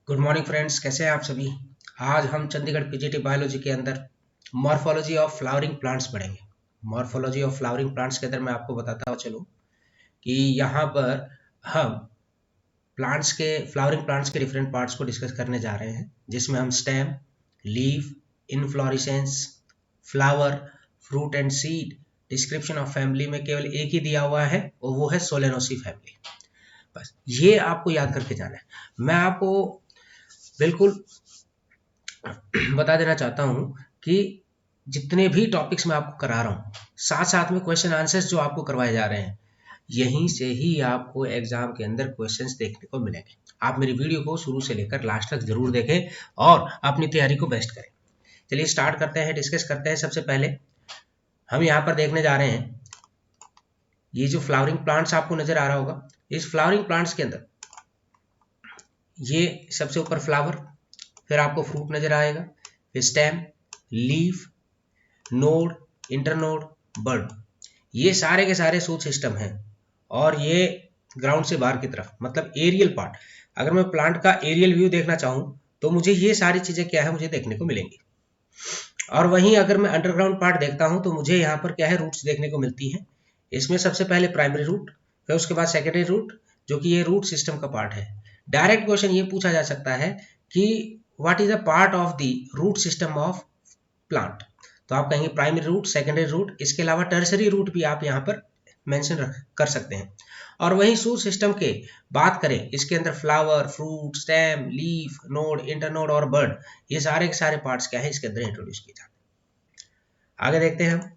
Good morning friends, कैसे हैं आप सभी। आज हम चंडीगढ़ पीजीटी बायोलॉजी के अंदर मॉर्फोलॉजी ऑफ फ्लावरिंग प्लांट्स पढ़ेंगे। मॉर्फोलॉजी ऑफ फ्लावरिंग प्लांट्स के अंदर मैं आपको बताता चलूँ कि यहाँ पर हम प्लांट्स के फ्लावरिंग प्लांट्स के डिफरेंट पार्ट्स को डिस्कस करने जा रहे हैं, जिसमें हम stem, leaf, inflorescence, flower, fruit and seed, description of family में केवल एक ही दिया हुआ है और वो है सोलेनोसी फैमिली। बस ये आपको याद करके जाना है। मैं आपको बिल्कुल बता देना चाहता हूं कि जितने भी टॉपिक्स मैं आपको करा रहा हूं, साथ साथ में क्वेश्चन आंसर्स जो आपको करवाए जा रहे हैं, यहीं से ही आपको एग्जाम के अंदर क्वेश्चंस देखने को मिलेंगे। आप मेरी वीडियो को शुरू से लेकर लास्ट तक जरूर देखें और अपनी तैयारी को बेस्ट करें। चलिए स्टार्ट करते हैं, डिस्कस करते हैं। सबसे पहले हम यहाँ पर देखने जा रहे हैं, ये जो फ्लावरिंग प्लांट्स आपको नजर आ रहा होगा, इस फ्लावरिंग प्लांट्स के अंदर ये सबसे ऊपर फ्लावर, फिर आपको फ्रूट नजर आएगा, फिर stem, leaf, node, internode, bird. ये सारे के सारे सूट सिस्टम हैं और ये ग्राउंड से बाहर की तरफ, मतलब एरियल पार्ट। अगर मैं प्लांट का एरियल व्यू देखना चाहूं तो मुझे ये सारी चीजें क्या है, मुझे देखने को मिलेंगी। और वहीं अगर मैं अंडरग्राउंड पार्ट देखता हूं तो मुझे यहाँ पर क्या है, रूट्स देखने को मिलती हैं। इसमें सबसे पहले प्राइमरी रूट, फिर उसके बाद सेकेंडरी रूट, जो कि ये रूट सिस्टम का पार्ट है। डायरेक्ट क्वेश्चन ये पूछा जा सकता है कि what is a part of the root system of plant, तो आप कहेंगे प्राइमरी रूट, सेकेंडरी रूट, इसके अलावा टर्सरी रूट भी आप यहाँ पर मेंशन कर सकते हैं। और वहीं सूट सिस्टम के बात करें, इसके अंदर flower, fruit, stem, leaf, node, internode और बर्ड, ये सारे के सारे पार्ट्स क्या है, इसके अंदर इंट्रोड्यूस किए जाते हैं। आगे देखते हैं हम।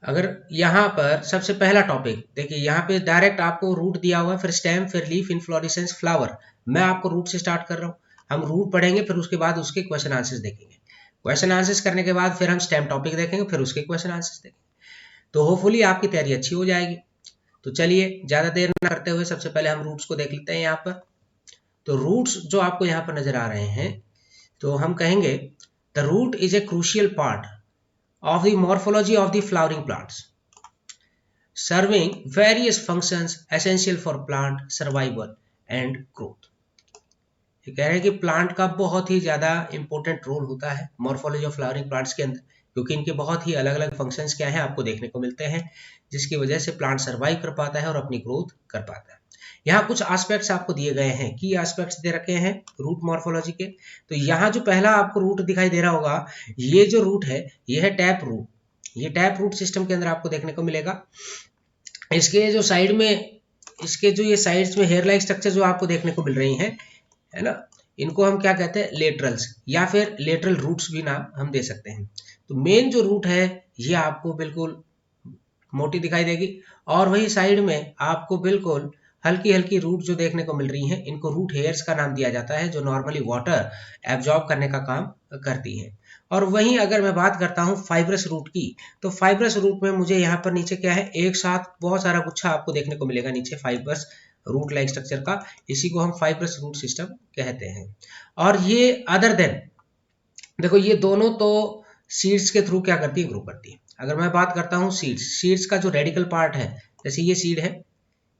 अगर यहाँ पर सबसे पहला टॉपिक देखिए, यहाँ पे डायरेक्ट आपको रूट दिया हुआ है, फिर स्टेम, फिर लीफ, इनफ्लोरेसेंस, फ्लावर। मैं आपको रूट से स्टार्ट कर रहा हूँ। हम रूट पढ़ेंगे, फिर उसके बाद उसके क्वेश्चन आंसर्स देखेंगे। क्वेश्चन आंसर्स करने के बाद फिर हम स्टेम टॉपिक देखेंगे, फिर उसके क्वेश्चन आंसर्स देखेंगे। तो होपफुली आपकी तैयारी अच्छी हो जाएगी। तो चलिए ज्यादा देर ना करते हुए सबसे पहले हम रूट्स को देख लेते हैं। यहाँ पर तो रूट्स जो आपको यहाँ पर नजर आ रहे हैं, तो हम कहेंगे the root is a crucial part of the morphology of the flowering plants, serving various functions essential for plant survival and growth। ये कह रहे हैं कि प्लांट का बहुत ही ज्यादा इंपॉर्टेंट रोल होता है मॉर्फोलॉजी ऑफ फ्लावरिंग प्लांट्स के अंदर, क्योंकि इनके बहुत ही अलग अलग फंक्शंस क्या है आपको देखने को मिलते हैं, जिसकी वजह से प्लांट सर्वाइव कर पाता है और अपनी ग्रोथ कर पाता है। यहाँ कुछ एस्पेक्ट्स आपको दिए गए हैं, की एस्पेक्ट्स दे रखे हैं रूट मॉर्फोलॉजी के। तो यहाँ जो पहला आपको रूट दिखाई दे रहा होगा, ये जो रूट है ये है टैप रूट। ये टैप रूट सिस्टम के अंदर आपको देखने को मिलेगा। इसके जो साइड में, इसके जो ये साइड्स में हेयर लाइक स्ट्रक्चर जो आपको देखने को मिल रही हैं, है ना, इनको हम क्या कहते हैं, लेटरल्स, या फिर लेटरल रूट्स भी नाम हम दे सकते हैं। तो मेन जो रूट है ये आपको बिल्कुल मोटी दिखाई देगी, और वही साइड में आपको बिल्कुल हल्की हल्की रूट जो देखने को मिल रही हैं, इनको रूट हेयर्स का नाम दिया जाता है, जो नॉर्मली वाटर एब्जॉर्ब करने का काम करती हैं। और वहीं अगर मैं बात करता हूं फाइब्रस रूट की, तो फाइब्रस रूट में मुझे यहाँ पर नीचे क्या है, एक साथ बहुत सारा गुच्छा आपको देखने को मिलेगा नीचे फाइब्रस रूट लाइक स्ट्रक्चर का। इसी को हम फाइब्रस रूट सिस्टम कहते हैं। और ये अदर देन देखो, ये दोनों तो सीड्स के थ्रू क्या करती है, ग्रो करती है। अगर मैं बात करता हूँ सीड्स, सीड्स का जो रेडिकल पार्ट है, जैसे ये सीड है,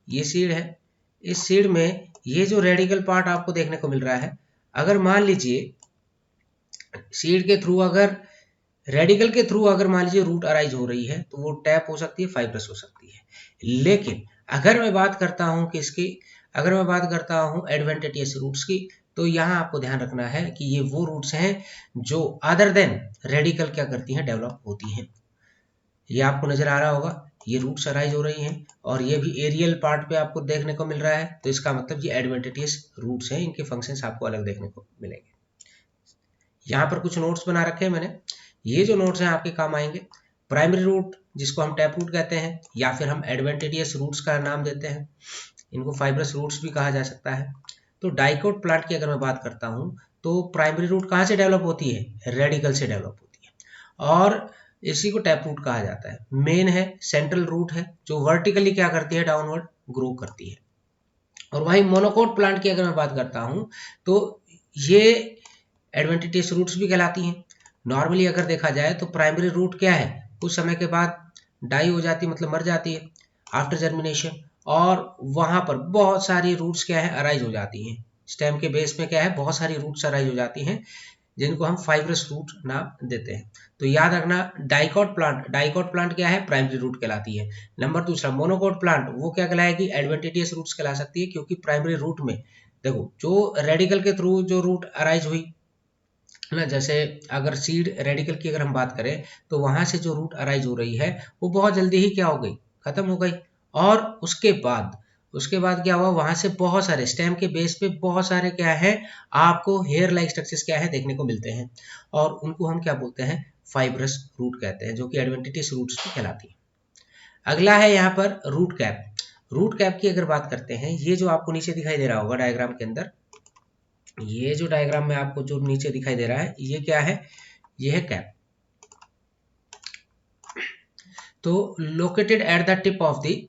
ये सीड है, इस सीड में ये जो रेडिकल पार्ट आपको देखने को मिल रहा है, अगर मान लीजिए सीड के थ्रू, अगर रेडिकल के थ्रू अगर मान लीजिए रूट अराइज हो रही है, तो वो टैप हो सकती है, फाइब्रस हो सकती है। लेकिन अगर मैं बात करता हूँ किसकी, अगर मैं बात करता हूँ एडवेंटिशियस रूट्स की, तो यहाँ आपको ध्यान रखना है कि ये वो रूट्स हैं जो अदर देन रेडिकल क्या करती हैं, डेवलप होती हैं। ये आपको नजर आ रहा होगा, ये रूट्स अराइज हो रही हैं और ये भी एरियल पार्ट पे आपको देखने को मिल रहा है, तो इसका मतलब ये एडवेंटिशियस रूट्स हैं, इनके फंक्शंस आपको अलग देखने को मिलेंगे। यहाँ पर कुछ नोट्स बना रखे हैं मैंने, ये जो नोट्स हैं आपके काम आएंगे। प्राइमरी रूट जिसको हम टैप रूट कहते हैं, या फिर हम एडवेंटिशियस रूट्स का नाम देते हैं, इनको फाइब्रस रूट्स भी कहा जा सकता है। तो डाइकोट प्लांट की अगर मैं बात करता हूँ, तो प्राइमरी रूट कहाँ से डेवलप होती है, रेडिकल से डेवलप होती है, और इसी को टैप रूट कहा जाता है। मेन है सेंट्रल रूट है, जो वर्टिकली क्या करती है, डाउनवर्ड ग्रो करती है। और वहीं मोनोकोट प्लांट की अगर मैं बात करता हूँ, तो ये एडवेंटिशियस रूट्स भी कहलाती हैं। नॉर्मली अगर देखा जाए तो प्राइमरी रूट क्या है, कुछ समय के बाद डाई हो जाती है, मतलब मर जाती है आफ्टर जर्मिनेशन, और वहां पर बहुत सारी रूट्स क्या है, अराइज हो जाती हैं। स्टेम के बेस में क्या है, बहुत सारी रूट्स अराइज हो जाती हैं जिनको हम फाइब्रस रूट नाम देते हैं। तो याद रखना, डाइकॉट प्लांट क्या है, प्राइमरी रूट कहलाती है। नंबर दूसरा, मोनोकॉट प्लांट वो क्या कहलाएगी, एडवेंटिटियस रूट्स कहला सकती है, क्योंकि प्राइमरी रूट में देखो जो रेडिकल के थ्रू जो रूट अराइज हुई है ना, जैसे अगर सीड रेडिकल की अगर हम बात करें तो वहां से जो रूट अराइज हो रही है वो बहुत जल्दी ही क्या हो गई, खत्म हो गई। और उसके बाद क्या हुआ, वहां से बहुत सारे स्टेम के बेस पे बहुत सारे क्या है आपको हेयर लाइक स्ट्रक्चर्स क्या है देखने को मिलते हैं, और उनको हम क्या बोलते हैं, फाइब्रस रूट कहते हैं, जो कि एडवेंटिटियस रूट्स भी कहलाती है। अगला है यहाँ पर रूट कैप। रूट कैप की अगर बात करते हैं, ये जो आपको नीचे दिखाई दे रहा होगा डायग्राम के अंदर, ये जो डायग्राम में आपको जो नीचे दिखाई दे रहा है ये क्या है, ये है कैप। तो located at the tip of the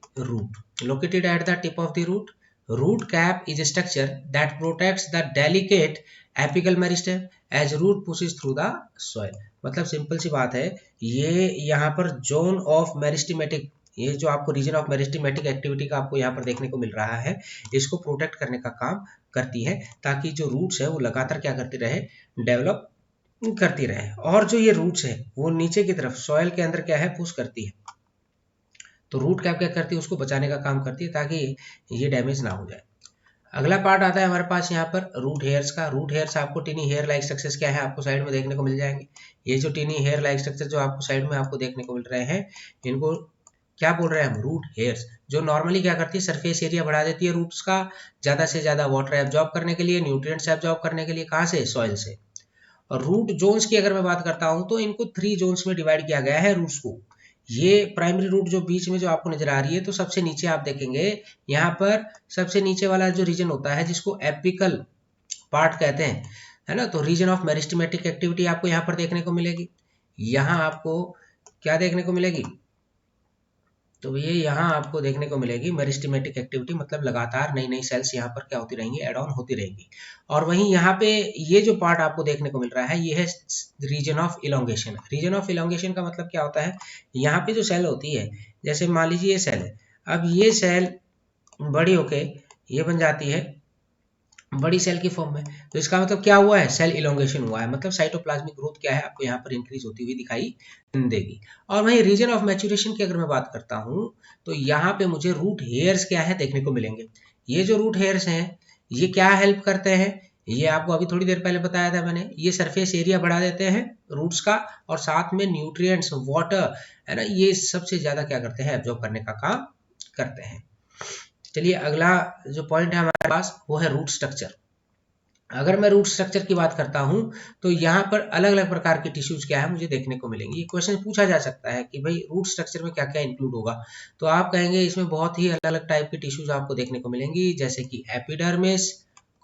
root cap is a structure that protects the delicate apical meristem as root pushes through the soil। मतलब सिंपल सी बात है, ये यहाँ पर जोन ऑफ मेरिस्टेमेटिक, ये जो आपको रीजन ऑफ मेरिस्टेमेटिक एक्टिविटी का आपको यहाँ पर देखने को मिल रहा है, इसको प्रोटेक्ट करने का काम करती है, ताकि जो रूट्स है वो लगातार क्या करती रहे, डेवलप करती रहे। और जो ये रूट्स है वो नीचे की तरफ सॉइल के अंदर क्या है, पुश करती है। तो रूट कैप क्या करती है, उसको बचाने का काम करती है ताकि ये डैमेज ना हो जाए। अगला पार्ट आता है हमारे पास यहाँ पर रूट हेयर्स का। रूट हेयर्स आपको टिनी हेयर लाइक स्ट्रक्चर्स क्या है आपको साइड में देखने को मिल जाएंगे। ये जो टिनी हेयर लाइक स्ट्रक्चर जो आपको साइड में आपको देखने को मिल रहे हैं, इनको क्या बोल रहे हैं हम, रूट हेयर्स, जो नॉर्मली क्या करती है, सरफेस एरिया बढ़ा देती है रूट्स का, ज्यादा से ज्यादा वाटर एब्जॉर्ब करने के लिए, न्यूट्रिएंट्स एब्जॉर्ब करने के लिए, कहाँ से, सॉइल से। और रूट जोन्स की अगर मैं बात करता हूं तो इनको 3 जोन्स में डिवाइड किया गया है रूट्स को। ये प्राइमरी रूट जो बीच में जो आपको नजर आ रही है, तो सबसे नीचे आप देखेंगे यहाँ पर सबसे नीचे वाला जो रीजन होता है जिसको एपिकल पार्ट कहते हैं, है ना, तो रीजन ऑफ मेरिस्टेमेटिक एक्टिविटी आपको यहाँ पर देखने को मिलेगी। यहाँ आपको क्या देखने को मिलेगी, तो ये यहाँ आपको देखने को मिलेगी मेरिस्टेमेटिक एक्टिविटी, मतलब लगातार नई नई सेल्स यहाँ पर क्या होती रहेंगी, एड ऑन होती रहेंगी। और वहीं यहाँ पे ये जो पार्ट आपको देखने को मिल रहा है, ये है region of elongation. Region of elongation का मतलब क्या होता है, यहाँ पे जो सेल होती है, जैसे मान लीजिए ये सेल है, अब ये सेल बड़ी होके ये बन जाती है बड़ी सेल की फॉर्म में, तो इसका मतलब क्या हुआ है, सेल इलोंगेशन हुआ है, मतलब साइटोप्लाज्मिक ग्रोथ क्या है आपको यहाँ पर इंक्रीज होती हुई दिखाई देगी। और वहीं रीजन ऑफ मैच्योरेशन की अगर मैं बात करता हूँ, तो यहाँ पे मुझे रूट हेयर्स क्या है देखने को मिलेंगे। ये जो रूट हेयर्स हैं ये क्या हेल्प करते हैं, ये आपको अभी थोड़ी देर पहले बताया था मैंने, ये सरफेस एरिया बढ़ा देते हैं रूट्स का, और साथ में न्यूट्रिएंट्स, वाटर, है ना, ये सबसे ज्यादा क्या करते हैं, एब्जॉर्ब करने का काम करते हैं। चलिए अगला जो पॉइंट है हमारे पास वो है रूट स्ट्रक्चर। अगर मैं रूट स्ट्रक्चर की बात करता हूं तो यहाँ पर अलग अलग प्रकार के टिश्यूज क्या है मुझे देखने को मिलेंगे। ये क्वेश्चन पूछा जा सकता है कि भाई रूट स्ट्रक्चर में क्या क्या इंक्लूड होगा, तो आप कहेंगे इसमें बहुत ही अलग अलग टाइप के टिश्यूज आपको देखने को मिलेंगी, जैसे कि epidermis,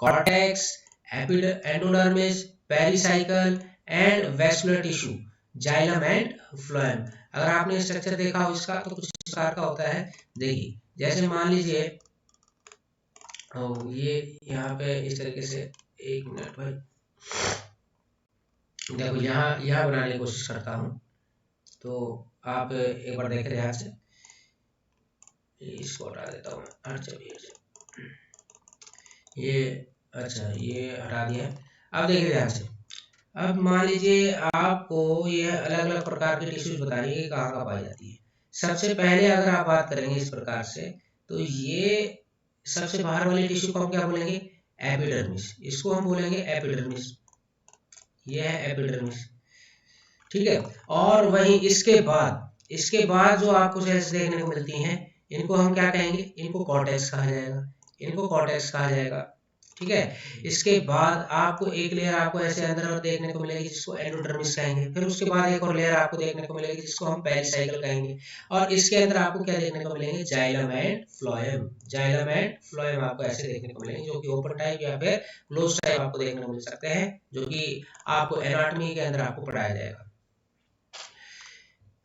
cortex, endodermis, pericycle and vascular tissue, xylem and phloem. अगर आपने स्ट्रक्चर देखा हो इसका तो कुछ इस प्रकार का होता है। देखिए जैसे मान लीजिए ये यहाँ पे इस तरीके से, एक मिनट भाई, देखो यहाँ बनाने की कोशिश करता हूँ, तो आप एक बार देखें ध्यान से, इसको हटा देता हूँ मैं, अच्छा ये अच्छा ये हटा दिया। अब देखिए ध्यान से, अब मान लीजिए आपको ये अलग अलग प्रकार के टिश्यूज बताइए कि कहाँ कहाँ पाई जाती है। सबसे पहले अगर आप बात करेंगे इस प्रकार से, तो ये सबसे बाहर वाली टिश्यू को हम क्या बोलेंगे, एपिडर्मिस, इसको हम बोलेंगे एपिडर्मिस, ये है एपिडर्मिस, ठीक है। और वहीं इसके बाद जो आपको सेल्स देखने को मिलती हैं, इनको हम क्या कहेंगे, इनको कॉर्टेक्स कहा जाएगा, ठीक है। इसके बाद आपको एक लेयर आपको ऐसे अंदर देखने को मिलेगी जिसको एंडोडर्मिस कहेंगे, फिर उसके बाद एक और लेयर आपको देखने को मिलेगी जिसको हम पेरिसाइकल कहेंगे, और इसके अंदर आपको क्या देखने को मिलेंगे, जाइलम एंड फ्लोएम आपको ऐसे देखने को मिलेंगे, जो कि ओपन टाइप या फिर क्लोज टाइप आपको देखने को मिल सकते हैं, जो कि आपको एनाटॉमी के अंदर आपको पढ़ाया जाएगा।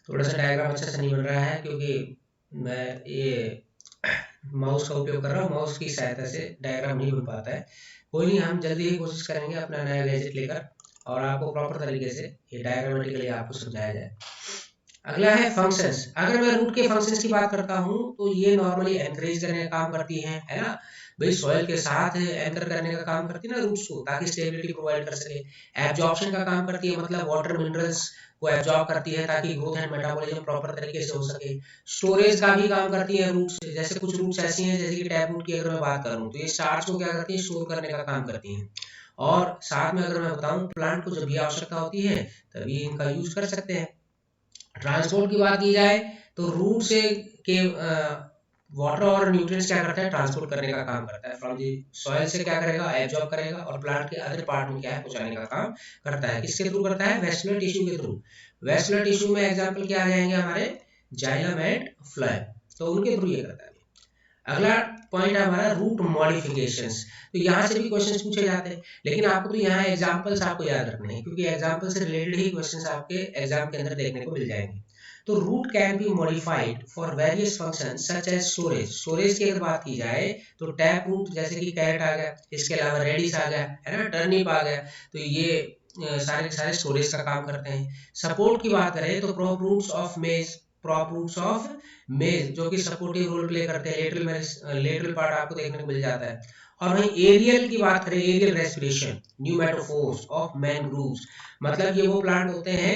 थोड़ा सा डायग्राम अच्छा से नहीं बन रहा है क्योंकि मैं ये माउस का उपयोग कर रहा हूँ, माउस की सहायता से डायग्राम नहीं बन पाता है। कोई नहीं, हम जल्दी ही कोशिश करेंगे अपना नया गैजेट लेकर और आपको प्रॉपर तरीके से ये डायग्रामेटिकली आपको समझाया जाए। अगला है फंक्शंस। अगर मैं रूट के फंक्शंस की बात करता हूँ तो ये नॉर्मली एनकरेज करने का काम करती है ना, भाई सॉइल के साथ एंकर करने का काम करती है ना रूट्स को, ताकि स्टेबिलिटी प्रोवाइड कर सके। एब्जॉर्प्शन का काम करती है, मतलब वाटर मिनरल्स को एब्जॉर्ब करती है ताकि ग्रोथ एंड मेटाबॉलिज्म प्रॉपर तरीके से हो सके। स्टोरेज का भी काम करती है रूट्स, जैसे कुछ रूट्स ऐसी हैं, जैसे कि टैप रूट की अगर मैं बात करूं तो ये स्टार्च को क्या करती है, स्टोर करने का काम करती हैं। और साथ में अगर मैं बताऊं, प्लांट को जब भी आवश्यकता होती है तभी इनका यूज कर सकते हैं। ट्रांसपोर्ट की बात की जाए तो रूट से के वाटर और न्यूट्रिएंट्स क्या करता है, ट्रांसपोर्ट करने का काम करता है। फ्रॉम दी सॉइल से क्या करेगा, एब्जॉर्ब करेगा, और प्लांट के अदर पार्ट में क्या है, पहुंचाने का काम करता है। किसके थ्रू करता है, वेस्कुलर टिश्यू के थ्रू। वेस्कुलर टिश्यू में एग्जांपल क्या आ जाएंगे हमारे, जाइलम एंड फ्लोएम, तो उनके थ्रू ये करता है। अगला पॉइंट है हमारा रूट मॉडिफिकेशंस। तो यहाँ से भी क्वेश्चंस पूछे जाते हैं, लेकिन आपको तो यहाँ एग्जांपल्स आपको याद रखने हैं, क्योंकि एग्जांपल से रिलेटेड ही क्वेश्चंस आपके एग्जाम के अंदर देखने को मिल जाएंगे। तो root can be modified for various functions such as storage. Storage की अगर बात की जाए तो टैप रूट, जैसे कि कैरेट आ गया, इसके अलावा रेडिस आ गया, है ना, टर्निप आ गया, तो ये सारे सारे स्टोरेज का काम करते हैं। सपोर्ट की बात करें तो crop roots of maize, crop roots of maize जो कि सपोर्टिव रोल प्ले करते हैं, लेटरल पार्ट आपको देखने को मिल जाता है। और वहीं एरियल की बात करें, aerial respiration, pneumatophores of mangroves, मतलब ये वो प्लांट होते हैं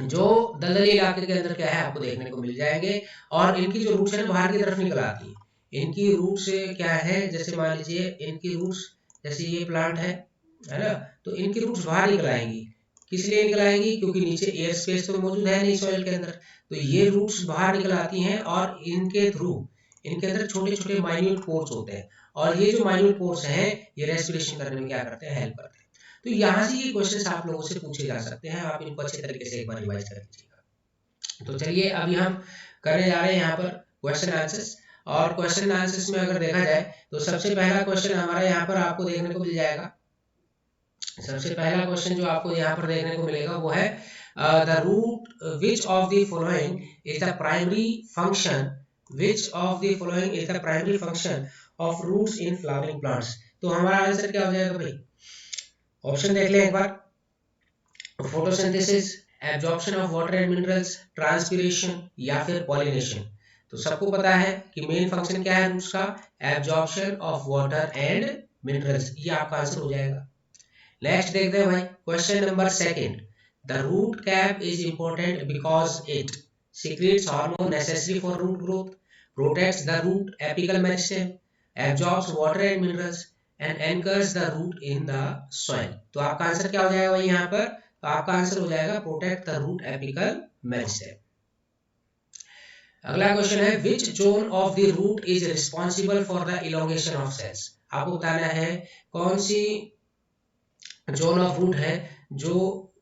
जो दलदली इलाके के अंदर क्या है आपको देखने को मिल जाएंगे, और इनकी जो रूट्स है बाहर की तरफ निकल आती है। इनकी रूट से क्या है, जैसे मान लीजिए इनकी रूट्स, जैसे ये प्लांट है ना, तो इनकी रूट्स बाहर निकल आएंगी। किस लिए निकल आएंगी, क्योंकि नीचे एयर स्पेस तो मौजूद है नहीं सॉइल के अंदर, तो ये रूट्स बाहर निकल आती हैं, और इनके थ्रू इनके अंदर छोटे छोटे माइन्यूट पोर्स होते हैं, और ये जो माइन्यूट पोर्स हैं ये रेस्पिरेशन करने में क्या करते हैं, हेल्प करते हैं। तो यहाँ से ये क्वेश्चंस आप लोगों से पूछे जा सकते हैं, आप इनको अच्छे तरीके से एक बार रिवाइज कर लीजिएगा। तो चलिए अभी हम करने जा रहे हैं यहाँ पर क्वेश्चन आंसर्स। और क्वेश्चन आंसर्स में अगर देखा जाए तो सबसे पहला क्वेश्चन हमारा यहाँ पर आपको देखने को मिल जाएगा। सबसे पहला क्वेश्चन जो आपको यहाँ पर देखने को मिलेगा वो है the root which of the following is the primary function, which of the following is the primary function of roots in flowering plants. तो हमारा आंसर क्या हो जाएगा भाई, ऑप्शन देख लें एक बार, photosynthesis, absorption of water and minerals, transpiration, या फिर पॉलिनेशन। तो सबको पता है कि मेन फंक्शन क्या है रूट्स का, absorption of water and minerals, ये आपका आंसर हो जाएगा। नेक्स्ट देखते हैं भाई question number second, the root cap is important because it secretes hormone necessary for root growth, protects the root apical meristem, absorbs water and minerals, and anchors the root in the soil। तो आपका answer क्या हो जाएगा भाई यहाँ पर, तो आपका आंसर हो जाएगा protect the root apical meristem. अगला क्वेश्चन है which zone of the root is responsible for the elongation of cells. आपको बताना है कौन सी जोन ऑफ रूट है जो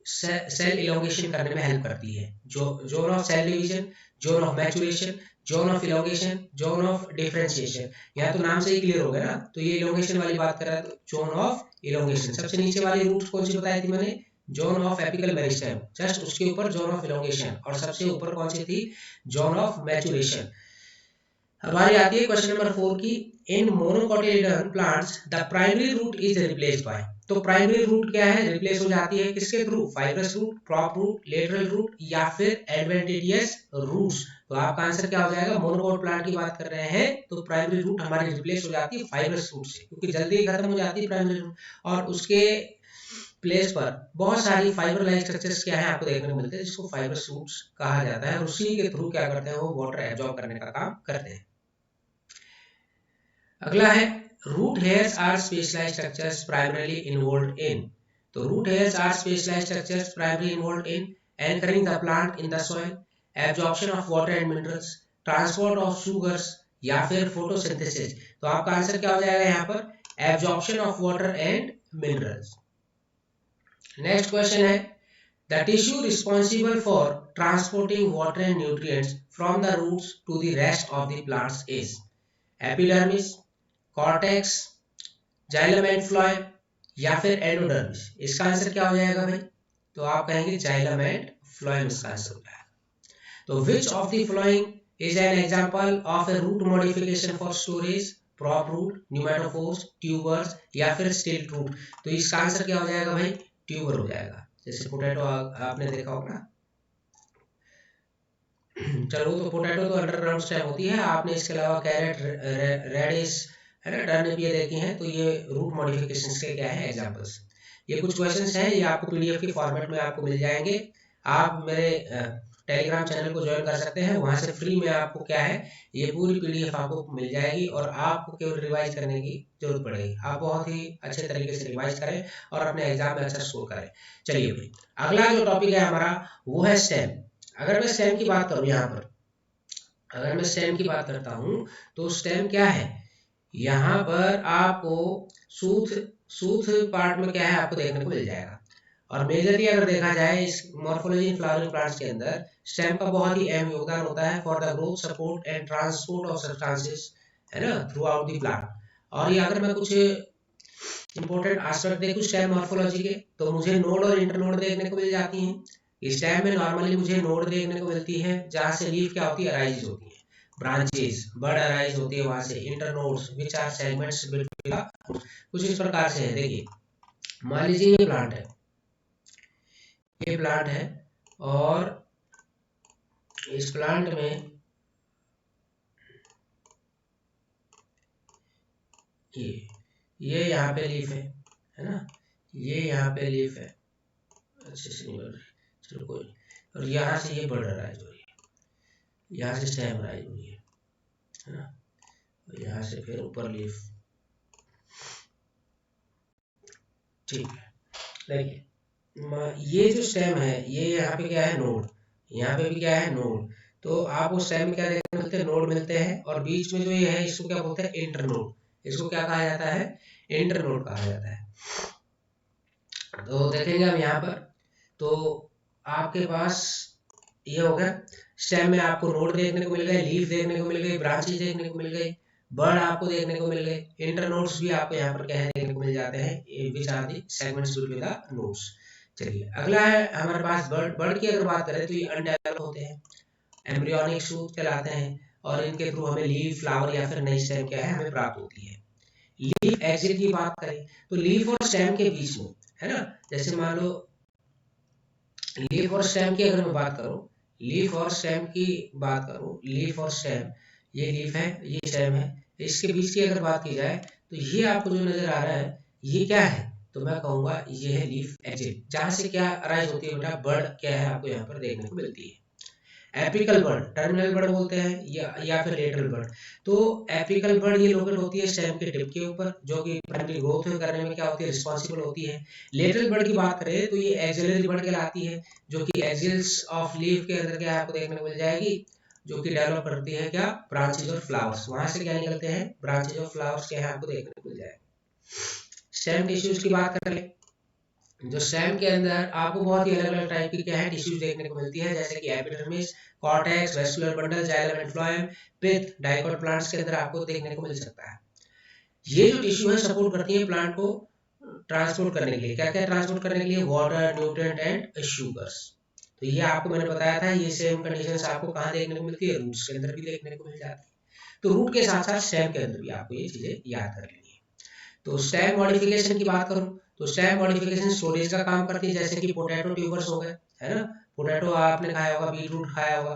सेल इलोंगेशन करने में हेल्प करती है। जो zone of cell division, zone of maturation, zone of elongation, zone of differentiation. यहाँ तो नाम से ही क्लियर हो गया ना, तो ये इलोंगेशन वाली बात कर रहा है, तो जोन ऑफ इलोंगेशन। सबसे नीचे वाली रूट कौन सी बताई थी मैंने, zone of apical meristem, just उसके ऊपर जोन ऑफ इलोंगेशन, और सबसे ऊपर कौन सी थी, जोन ऑफ मैचुरेशन। हमारी आती है क्वेश्चन नंबर 4 की, in monocotyledon plants the primary root is replaced by. तो प्राइमरी रूट क्या है, रिप्लेस हो जाती है किसके through, fibrous root, crop root, lateral root, या फिर एडवेंटिशियस रूट्स। तो आपका आंसर क्या हो जाएगा, मोनोकोट प्लांट की बात कर रहे हैं तो प्राइमरी रूट हमारी रिप्लेस हो जाती है फाइब्रस रूट से, क्योंकि जल्दी ही खत्म हो जाती है प्राइमरी रूट, और उसके प्लेस पर बहुत सारी फाइबर लाइक स्ट्रक्चर्स क्या है आपको देखने को मिलते हैं, जिसको फाइब्रस रूट्स कहा जाता है, और उसी के थ्रू क्या करते हैं, वो वाटर एब्जॉर्ब करने का काम करते हैं। अगला है root hairs are specialized structures primarily involved in। तो root hairs are specialized structures primarily involved in anchoring the plant in the soil, absorption of water and minerals, transport of sugars, या फिर photosynthesis। तो आपका answer क्या हो जाएगा यहाँ पर, absorption of water and minerals। Next question है the tissue responsible for transporting water and nutrients from the roots to the rest of the plants is epidermis, cortex, xylem and phloem, या फिर endodermis. इसका answer क्या हो जाएगा भाई, तो आप कहेंगे जाइलम एंड फ्लोएम इसका आंसर हो जाएगा। तो which of the following is an example of a root modification for storage, prop root, pneumatophores, tubers, या फिर स्टिल्ट रूट। तो इसका आंसर क्या हो जाएगा भाई, ट्यूबर हो जाएगा। जैसे पोटैटो आपने देखा होगा ना, चलो तो पोटैटो तो अंडरग्राउंड स्टेम होती है, आपने इसके अलावा कैरेट, रेडिश, है ना, टर्निप ये देखी हैं। तो ये रूट मॉडिफिकेशंस के क्या है एग्जांपल्स। ये कुछ क्वेश्चंस हैं, ये आपको पीडीएफ के फॉर्मेट में आपको मिल जाएंगे। आप मेरे टेलीग्राम चैनल को ज्वाइन कर सकते हैं, वहां से फ्री में आपको क्या है ये पूरी पीडीएफ आपको मिल जाएगी और आपको केवल रिवाइज करने की जरूरत पड़ेगी। आप बहुत ही अच्छे तरीके से रिवाइज करें और अपने एग्जाम में अच्छा स्कोर करें। चलिए भाई, अगला जो टॉपिक है हमारा वो है स्टेम। अगर मैं स्टेम की बात करूं, यहाँ पर अगर मैं स्टेम की बात करता हूं तो स्टेम क्या है, यहाँ पर आपको सूथ सूथ पार्ट में क्या है आपको देखने को मिल जाएगा। और मेजरली अगर देखा जाए इस मॉर्फोलॉजी इन फ्लावरिंग प्लांट्स के अंदर स्टेम का बहुत ही अहम योगदान होता है for the growth support and transport of substances, है ना, थ्रू आउट द प्लांट। और ये अगर मैं कुछ इंपॉर्टेंट एस्पेक्ट देखूं स्टेम मॉर्फोलॉजी के, तो मुझे नोड और इंटरनोड देखने को मिल जाती हैं। स्टेम में नॉर्मली मुझे नोड देखने को मिलती है जहां से लीफ क्या होती है अराइज होती है, ब्रांचेस बर्ड अराइज होती है वहां से, internodes which are segments between the, कुछ इस प्रकार से है। देखिए मान लीजिए ये प्लांट है, ये प्लांट है और इस प्लांट में ये यहाँ पे लीफ है ना, ये यहाँ पे लीफ है, अच्छे से नहीं बन रही, चलो कोई नहीं। और यहाँ से ये बर्ड अराइज हो रही है, यहाँ से स्टेम अराइज हो रही है ना, और यहाँ से फिर ऊपर लीफ। ठीक है, देखिए ये जो स्टेम है ये यहाँ पे क्या है नोड, यहाँ पे भी क्या है नोड। तो आपको स्टेम में क्या देखने मिलते हैं, नोड मिलते हैं। और बीच में जो ये है इसको क्या बोलते हैं इंटरनोड, इसको क्या कहा जाता है इंटरनोड कहा जाता है। तो देखेंगे हम यहाँ पर, तो आपके पास ये हो गया स्टेम में आपको नोड देखने को मिल गए, लीफ देखने को मिल गई, ब्रांचेस देखने को मिल गई, बर्ड आपको देखने को मिल गए, इंटरनोड्स भी आपको यहाँ पर क्या है देखने को मिल जाते हैं, which are the segments between the nodes. चलिए अगला है हमारे पास बर्ड। बर्ड की अगर बात करें तो ये अनडेवलप होते हैं, एम्ब्रियोनिक शूट कहलाते हैं और इनके थ्रू हमें लीफ फ्लावर या फिर नई स्टेम क्या है हमें प्राप्त होती है। लीफ एक्सिट की बात करें तो लीफ और स्टेम के बीच में, है ना, जैसे मान लो लीफ और स्टेम की अगर मैं बात करूं, लीफ और स्टेम की बात करूं, लीफ और स्टेम, ये लीफ है ये स्टेम है, इसके बीच की अगर बात की जाए तो ये आपको जो नजर आ रहा है ये क्या है, तो मैं कहूंगा ये है लीफ एक्सिट, जहां से क्या अराइज होती है बेटा बर्ड क्या है आपको यहाँ पर देखने को मिलती है। एपिकल बर्ड, टर्मिनल बर्ड बोलते हैं या फिर लेटरल बर्ड। तो एपिकल बर्ड ये लोकेट होती है स्टेम के टिप के ऊपर, जो कि प्राइमरी ग्रोथ करने में क्या होती है रिस्पॉन्सिबल होती है। लेटरल बर्ड की बात करें तो ये एक्सिलरी बर्ड कहलाती है, जो कि एक्सिल्स ऑफ लीफ के अंदर क्या आपको देखने को मिल जाएगी, जो कि डेवलप करती है क्या ब्रांचेज और फ्लावर्स, वहां से क्या निकलते हैं ब्रांचेज और फ्लावर्स क्या है आपको देखने को मिल जाएगा। स्टेम टिश्यूज की बात कर ले, जो स्टेम के अंदर आपको बहुत ही अलग अलग टाइप की क्या है टिश्यूज देखने को मिलती है, जैसे कि epidermis, cortex, vascular bundle, xylem and phloem, pith, dicot plants के अंदर आपको देखने को मिल सकता है। ये जो टिश्यू है सपोर्ट करती है प्लांट को ट्रांसपोर्ट करने के लिए, क्या क्या ट्रांसपोर्ट करने के लिए, वाटर, न्यूट्रिएंट एंड शुगर्स। तो ये आपको मैंने बताया था, ये सेम कंडीशंस आपको कहाँ देखने को मिलती है, रूट्स के अंदर भी देखने को मिल जाती है। तो रूट के साथ साथ स्टेम के अंदर भी आपको ये चीजें याद कर लेनी है। तो स्टेम मॉडिफिकेशन की बात करूं तो स्टेम मॉडिफिकेशन स्टोरेज का काम करती है, जैसे कि पोटैटो ट्यूबर्स हो गए, है ना, पोटैटो आपने खाया होगा, बीटरूट खाया होगा,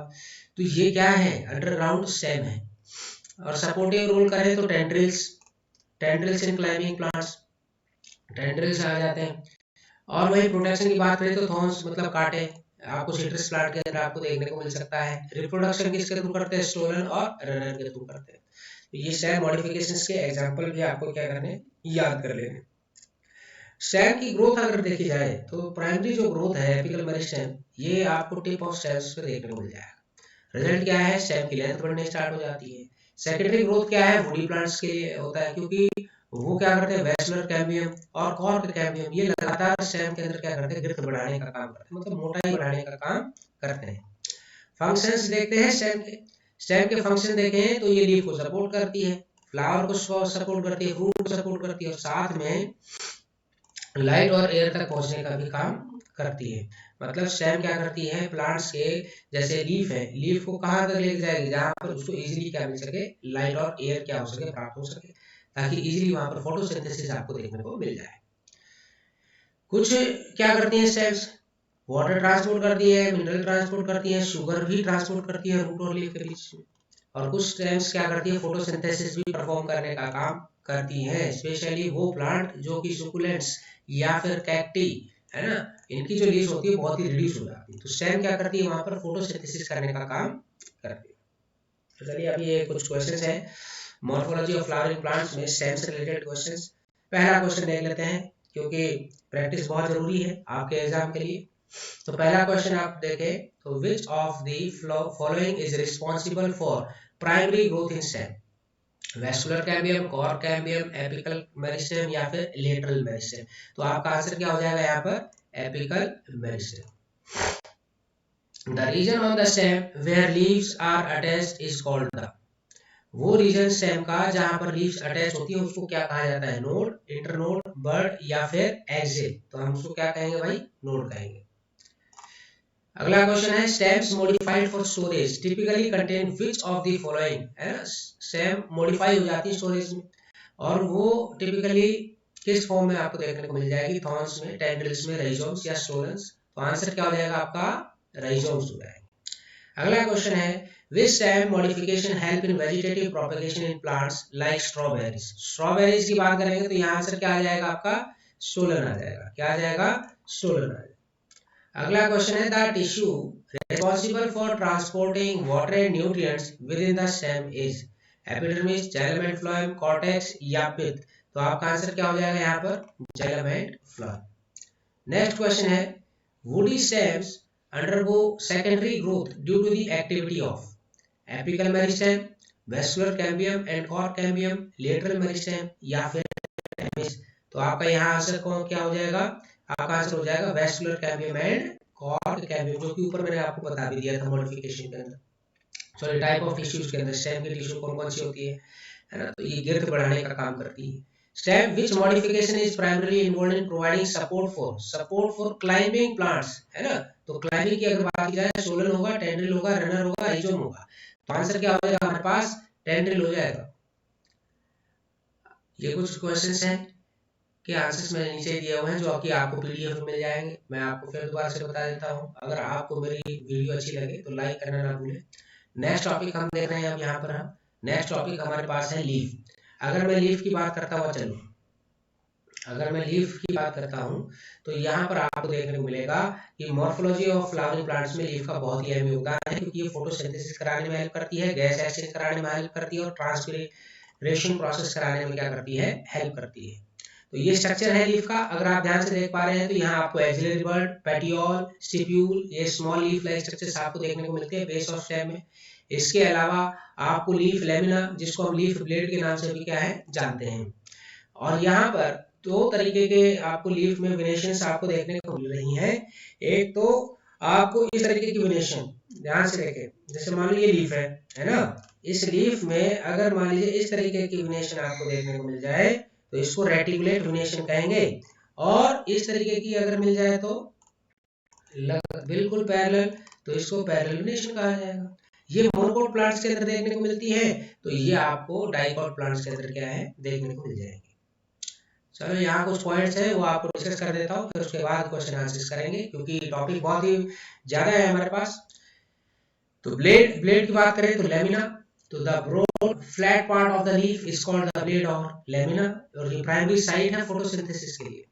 तो ये क्या है अंडरग्राउंड स्टेम है। और सपोर्टिव रोल करें तो tendrils, tendrils in climbing plants, tendrils आ जाते हैं। और वही प्रोटेक्शन की बात करें तो थॉर्न्स मतलब कांटे आपको सिट्रस प्लांट के अंदर आपको देखने को मिल सकता है। रिप्रोडक्शन किसके थ्रू करते हैं, स्टोलन और रनर के थ्रू करते हैं। तो ये स्टेम मॉडिफिकेशंस के एग्जांपल भी आपको क्या करने याद कर लेने। स्टेम की ग्रोथ अगर देखी जाए तो प्राइमरी जो ग्रोथ है एपिकल मेरिस्टेम, ये आपको टिप ऑफ स्टेम्स पे देखने को मिल जाएगा। रिजल्ट क्या है, स्टेम की लेंथ बढ़ने स्टार्ट हो जाती है। सेकेंडरी ग्रोथ क्या है, वुडी प्लांट्स के लिए होता है, क्योंकि वो क्या करते हैं वेस्कुलर कैम्बियम और कॉर्क कैम्बियम ये लगातार स्टेम के अंदर क्या करते हैं गिरफ्त बढ़ाने का काम करते हैं, मतलब मोटाई बढ़ाने का काम करते हैं। फंक्शंस देखते हैं स्टेम के, स्टेम के फंक्शन देखें तो ये लीफ को सपोर्ट करती है, फ्लावर को सपोर्ट करती है, फ्रूट को सपोर्ट करती है और साथ में लाइट और एयर तक पहुंचने का भी काम करती है। मतलब स्टेम क्या करती है प्लांट्स के, जैसे लीफ है, लीफ को कहाँ तक लेके जाएगी जहां पर उसको इजीली क्या मिल सके, लाइट और एयर क्या हो सके प्राप्त हो सके, ताकि इजीली वहां पर फोटोसिंथेसिस आपको देखने को मिल जाए। कुछ क्या करती है स्टेम्स, वाटर ट्रांसपोर्ट करती है, मिनरल ट्रांसपोर्ट करती है, शुगर भी ट्रांसपोर्ट करती है रूट और लीफ के बीच में। और कुछ स्टेम्स क्या करती है फोटोसिंथेसिस भी परफॉर्म करने का काम करती हैं, स्पेशली वो प्लांट जो कि सुकुलेंट्स या फिर कैक्टी है ना, इनकी जो लीव्स होती है बहुत ही रिड्यूस हो जाती है। तो स्टेम क्या करती है, वहां पर फोटोसिंथेसिस करने का काम करती है। तो चलिए अभी ये कुछ क्वेश्चंस है मॉर्फोलॉजी ऑफ फ्लावरिंग प्लांट्स में स्टेम से रिलेटेड क्वेश्चंस। पहला क्वेश्चन देख लेते हैं क्योंकि प्रैक्टिस बहुत जरूरी है आपके एग्जाम के लिए। तो पहला क्वेश्चन आप देखें तो which of the following is responsible for primary growth in stem, vascular cambium, core cambium, apical meristem या फिर लेटरल मेरिस्टेम। तो आपका आंसर क्या हो जाएगा यहाँ पर, apical meristem. The region on the stem where leaves are attached is called the, वो रीजन स्टेम का जहां पर लीव्स अटैच होती है उसको क्या कहा जाता है, नोड, इंटरनोड, बर्ड या फिर एक्सिल। तो हम उसको क्या कहेंगे भाई, नोड कहेंगे। अगला क्वेश्चन है stems modified for storage typically contain which of the following, है ना, स्टेम मॉडिफाई हो जाती है स्टोरेज में और वो टिपिकली किस फॉर्म में आपको देखने को मिल जाएगी, थॉर्न्स में, टेंड्रिल्स में, राइजोम्स या स्टोलन्स। तो आंसर क्या हो जाएगा आपका, राइजोम्स हो जाएगा। अगला क्वेश्चन है which stem modification help in vegetative propagation in plants like strawberries। Strawberries की बात करेंगे तो यहाँ आंसर क्या आ जाएगा आपका, स्टोलन आ जाएगा। क्या आ जाएगा, स्टोलन आ जाएगा। अगला क्वेश्चन है the tissue responsible for transporting water and nutrients within the stem is epidermis, xylem and phloem, cortex या pith। तो आपका आंसर क्या हो जाएगा यहाँ पर, xylem and phloem। Next question है woody stems undergo secondary growth due to the activity of apical meristem, vascular cambium and core cambium, lateral meristem या फिर एपिडर्मिस। तो आपका यहाँ आंसर कौन क्या हो जाएगा, आपका आंसर हो जाएगा vascular cambium and core cambium, जो कि ऊपर मैंने आपको बता भी दिया था मॉडिफिकेशन के अंदर, सॉरी टाइप ऑफ टिश्यूज के अंदर स्टेम की टिश्यू कौन कौन सी होती है ना। तो ये गिर्द बढ़ाने का काम करती है। Stem which modification is primarily involved in providing support for climbing plants, है ना। तो क्लाइंबिंग की अगर बात की जाए सोलन होगा, टेंड्रिल होगा, रनर होगा, राइजोम होगा। तो आंसर क्या हो जाएगा हमारे पास, टेंड्रिल हो जाएगा। ये कुछ क्वेश्चंस हैं कि आंसर्स मैंने नीचे दिए हुए हैं जो कि आपको पीडीएफ में मिल जाएंगे। मैं आपको फिर दोबारा से बता देता हूं, अगर आपको मेरी वीडियो अच्छी लगे तो लाइक करना ना भूलें। नेक्स्ट टॉपिक हम देख रहे हैं अब यहाँ पर, हम नेक्स्ट टॉपिक हमारे पास है लीफ। अगर मैं लीफ की बात करता हुआ चलूं, अगर मैं लीफ की बात करता हूं तो यहाँ पर आपको देखने को मिलेगा कि मॉर्फोलॉजी ऑफ फ्लावरिंग प्लांट्स में लीफ का बहुत ही अहम योगदान है, क्योंकि ये फोटोसिंथेसिस कराने में हेल्प करती है, गैस एक्सचेंज कराने में हेल्प करती है और ट्रांसपिरेशन प्रोसेस कराने में क्या करती है, हेल्प करती है। तो ये स्ट्रक्चर है लीफ का। अगर आप ध्यान से देख पा रहे हैं तो यहाँ आपको एक्सिलरी बड, पेटियोल, स्टिप्यूल, ये स्मॉल लीफ लाइक स्ट्रक्चर्स आपको देखने को मिलते हैं बेस ऑफ स्टेम में। इसके अलावा आपको लीफ लेमिना, जिसको हम लीफ ब्लेड के नाम से भी क्या है जानते हैं। और यहाँ पर दो तरीके के आपको लीफ में वेनेशंस आपको देखने को मिल रही हैं। एक तो आपको इस तरीके की वेनेशन, ध्यान से देखें, जैसे मान लो ये लीफ है ना, इस लीफ में अगर मान लीजिए इस तरीके की वेनेशन आपको देखने को मिल जाए तो इसको रेटिकुलेट वेनेशन कहेंगे। और इस तरीके की अगर मिल जाए तो बिल्कुल पैरेलल, तो इसको पैरेलल वेनेशन कहा जाएगा। ये मोनोकोट प्लांट्स के अंदर देखने को मिलती है, तो ये आपको डाइकोट प्लांट्स के अंदर क्या है देखने को मिल जाएगी। चलो यहाँ कुछ पॉइंट्स है वो आपको डिस्कस कर देता हूँ, फिर उसके बाद क्वेश्चन आंसर्स करेंगे क्योंकि टॉपिक बहुत ही ज्यादा है हमारे पास। तो ब्लेड की बात करें तो लेमिना, तो the broad flat part of the leaf is called the blade और लेमिना, और ये प्राइमरी साइट है फोटोसिंथेसिस के लिए।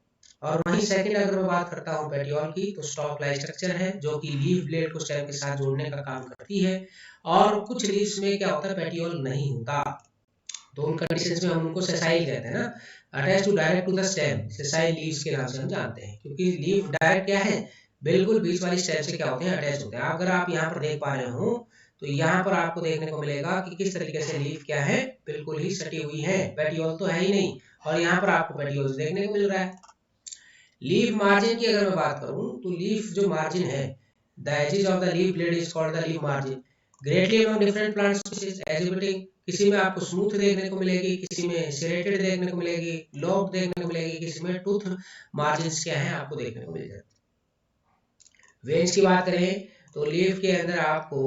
और वहीं सेकंड अगर मैं बात करता हूँ पेटियोल की, तो स्टॉक लाइक स्ट्रक्चर है जो कि लीफ ब्लेड को स्टेम के साथ जोड़ने का काम करती है। और कुछ लीव्स में क्या होता है, पेटियोल नहीं होता, तो उन कंडीशंस में हम उनको सेसाइल कहते हैं ना, attach to direct to the stem, sessile leaves के नाम से हम जानते हैं, क्योंकि लीफ डायरेक्ट क्या है, बिल्कुल बीच वाली स्टेम से क्या होते हैं, अटैच होते हैं। अगर आप यहाँ पर देख पा रहे हो तो यहाँ पर आपको देखने को मिलेगा कि किस तरीके से लीफ क्या है, बिल्कुल ही सटी हुई है, पेटियोल तो है ही नहीं, और यहाँ पर आपको पेटियोल देखने को मिल रहा है। लीफ मार्जिन की अगर मैं बात करूं तो लीफ जो मार्जिन है, the edges of the leaf blade is called the leaf margin greatly among different plant species exhibiting, किसी में आपको स्मूथ देखने को मिलेगी, किसी में सेरेटेड देखने को मिलेगी, लॉब देखने को मिलेगी, किसी में टूथ मार्जिन्स क्या है आपको देखने को मिल जाती। वेन्स की बात करें तो लीफ के अंदर आपको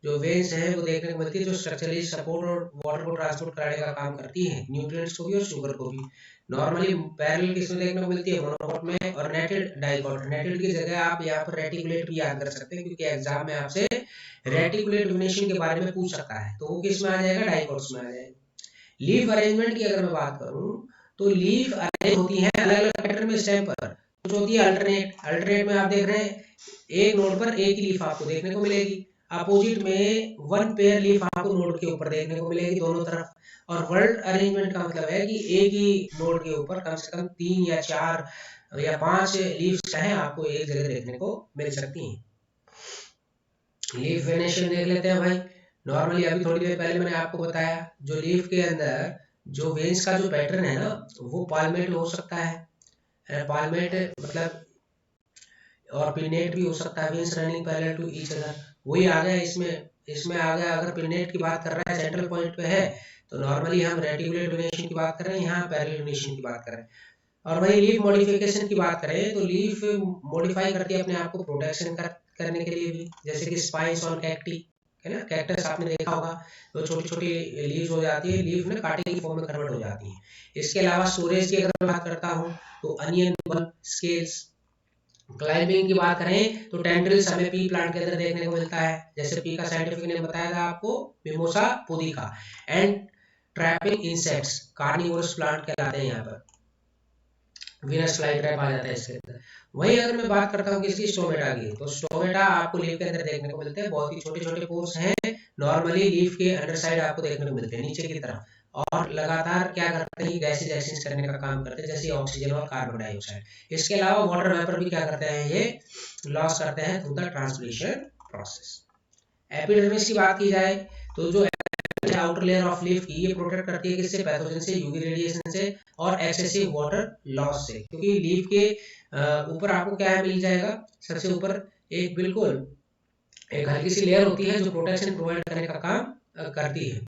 जो वेन्स है वो देखने को मिलती है, जो स्ट्रक्चरली सपोर्ट और वाटर को ट्रांसपोर्ट कराने का काम करती है, न्यूट्रिएंट्स को भी और शुगर को भी। नॉर्मली पैरेलल किसमें देखने को मिलती है, मोनोकोट में, और नेटेड डाइकोट। नेटेड की जगह आप यहाँ पर रेटिकुलेट भी याद कर सकते हैं, क्योंकि एग्जाम में आपसे रेटिकुलेट वेनेशन के बारे में पूछ सकता है, तो वो किस में आ जाएगा, डाइकोट्स में आ जाएगा। लीफ अरेंजमेंट की अगर मैं बात करूं तो लीफ अरेंज होती है अलग अलग पैटर्न में स्टेम पर। कुछ होती है अल्टरनेट, अल्टरनेट में आप देख रहे हैं एक नोड पर एक ही लीफ आपको देखने को मिलेगी, अपोजिट में वन पेयर लीफ आपको नोड के ऊपर देखने को मिलेगी दोनों तरफ। और वर्ल्ड अरेंजमेंट का मतलब है कि एक ही नोड के ऊपर कम से कम 3 या 4 या 5 लीफ चाहे आपको एक जगह देखने को मिल सकती हैं। लीफ वेनेशन देख लेते हैं भाई। नॉर्मली अभी थोड़ी देर पहले मैंने आपको बताया जो लीफ के अंदर जो वेन्स का जो पैटर्न है ना वो पाल्मेट हो सकता है, पाल्मेट मतलब, और पिनेट भी हो सकता है, veins running parallel to each other. वही आ गया इसमें आ गया। अगर पिनेट की बात कर रहा है सेंट्रल पॉइंट पे है तो नॉर्मली हम रेटिकुलेट वेनेशन की बात कर रहे हैं, यहाँ पैरेलल वेनेशन की बात कर रहे हैं। और वही लीफ मॉडिफिकेशन की बात करें तो लीफ मॉडिफाई करती है अपने आप को प्रोटेक्शन करने के लिए भी, जैसे कि स्पाइन्स ऑन कैक्टी है ना, कैक्टस आपने देखा होगा तो छोटी छोटी लीव्स हो जाती है, लीफ ना कांटे की फॉर्म में कन्वर्ट हो जाती है। इसके अलावा स्टोरेज की अगर बात करता हूँ तो अनियन बल्ब, स्केल्स। क्लाइंबिंग की बात करें तो टेंड्रिल्स हमें पी प्लांट के अंदर देखने को मिलता है, जैसे पी का साइंटिफिक नेम बताया था आपको Mimosa pudica. And trapping insects carnivorous plant कहलाते हैं यहाँ पर, वीनस फ्लाई ट्रैप आ जाता है इसके अंदर। वहीं अगर मैं बात करता हूँ किसकी, स्टोमेटा की, तो स्टोमेटा आपको लीफ के अंदर देखने को मिलते हैं, बहुत ही छोटे छोटे पोर्स हैं नॉर्मली लीफ के अंडर साइड आपको देखने को मिलते हैं नीचे की तरफ, और लगातार क्या करते हैं गैसेज एक्सचेंज करने का काम करते हैं, जैसे ऑक्सीजन और कार्बन डाइऑक्साइड। इसके अलावा वाटर वेपर भी क्या करते हैं, ये लॉस करते हैं through the transpiration process. Epidermis की बात की जाए तो जो आउटर लेयर ऑफ लीफ की ये प्रोटेक्ट करती है किससे, पैथोजन से, यूवी रेडिएशन से और एक्सेसिव वाटर लॉस से। क्योंकि लीफ के ऊपर आपको क्या है मिल जाएगा, सबसे ऊपर एक बिल्कुल एक हल्की सी लेयर होती है जो प्रोटेक्शन प्रोवाइड करने का काम करती है।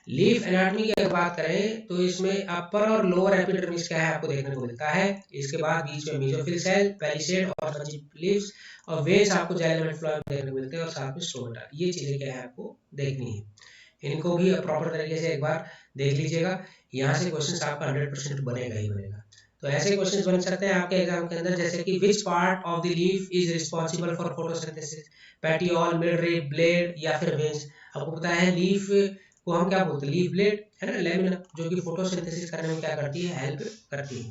लीफ एनाटॉमी की अगर बात करें तो इसमें अपर और लोअर एपिडर्मिस क्या है आपको देखने को मिलता है, इसके बाद बीच में मेसोफिल सेल, पेलिसेड और फंजिल लीव्स, और वेन्स आपको जाइलम एंड फ्लोएम देखने को मिलते हैं, और साथ में स्टोमेटा। ये चीजें क्या है आपको देखनी है, इनको भी प्रॉपर तरीके से एक बार देख लीजिएगा। यहाँ से क्वेश्चन आपका 100% बनेगा ही बनेगा। तो ऐसे क्वेश्चन बन सकते हैं आपके एग्जाम के अंदर, जैसे कि which part of the leaf is responsible for photosynthesis, petiole, mid rib, blade या फिर वेन्स। आपको पता है लीफ को हम क्या बोलते हैं, लीफ ब्लेड है ना, लेमिना, जो कि फोटोसिंथेसिस करने में क्या करती है, हेल्प करती है।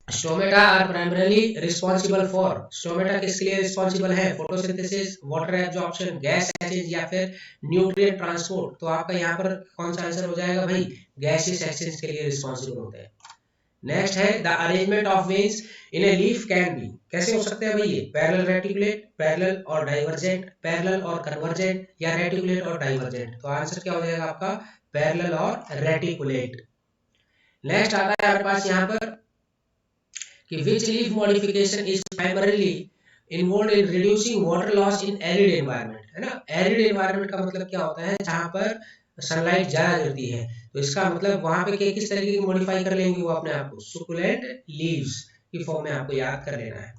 Stomata are primarily responsible for, stomata किसके लिए रिस्पॉन्सिबल है, photosynthesis, water absorption, gas exchange या फिर न्यूट्रिएंट ट्रांसपोर्ट। तो आपका यहाँ पर कौन सा आंसर हो जाएगा भाई, गैसेस एक्सचेंज के लिए रिस्पॉन्सिबल होते हैं। नेक्स्ट है the arrangement of veins in a leaf can be, कैसे हो सकते हैं भाई ये, पैरेलल रेटिकुलेट, पैरेलल और डाइवर्जेंट, पैरेलल और कन्वर्जेंट, या रेटिकुलेट और डाइवर्जेंट। तो आंसर क्या हो जाएगा आपका, पैरेलल और रेटिकुलेट। नेक्स्ट आता है हमारे पास यहाँ पर कि which leaf modification is primarily involved in reducing water loss in arid environment, है ना। arid environment का मतलब क्या होता है, जहां पर सनलाइट ज्यादा गिरती है, तो इसका मतलब वहां पे किस तरीके की मॉडिफाई कर लेंगे वो अपने आप को, सुकुलेंट लीव्स की फॉर्म में आपको याद कर लेना है।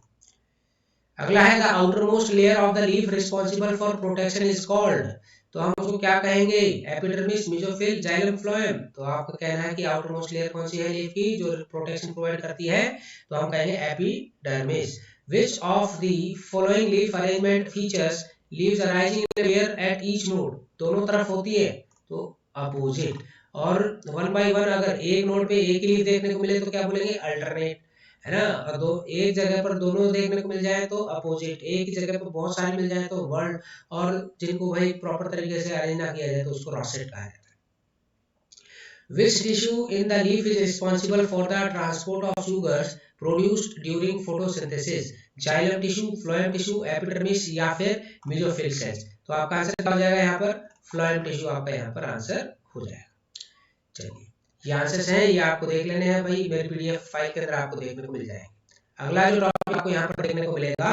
अगला है the outer most layer of the leaf responsible for protection is called, तो हम उसको क्या कहेंगे, एपिडर्मिस, मेसोफिल, जाइलम, फ्लोएम। तो आपका कहना है कि आउटर मोस्ट लेयर कौन सी है लीफ की जो प्रोटेक्शन प्रोवाइड करती है, तो हम कहेंगे epidermis. Which of the following leaf arrangement features leaves arising in the layer at each node, दोनों तरफ होती है तो अपोजिट, और वन बाय वन अगर एक नोड पे एक ही लीफ देखने को मिले तो क्या बोलेंगे, अल्टरनेट, है ना। और दो एक जगह पर दोनों देखने को मिल जाए तो अपोजिट, एक ही जगह पर बहुत सारे मिल जाए तो वर्ल्ड, और जिनको भाई प्रॉपर तरीके से अरेंज ना किया जाए तो उसको रॉसेट कहा जाता है। Which tissue in the leaf is responsible for the transport of sugars produced during photosynthesis? Xylem tissue, phloem tissue, epidermis या फिर mesophyll cells। तो आपका आंसर क्या हो जाएगा यहाँ पर, phloem tissue आपका यहाँ पर आंसर हो जाएगा। चलिए ये आंसर्स हैं, ये आपको देख लेने हैं भाई, मेरी पीडीएफ फाइल के अंदर आपको देखने को मिल जाएंगे। अगला जो टॉपिक आपको यहाँ पर देखने को मिलेगा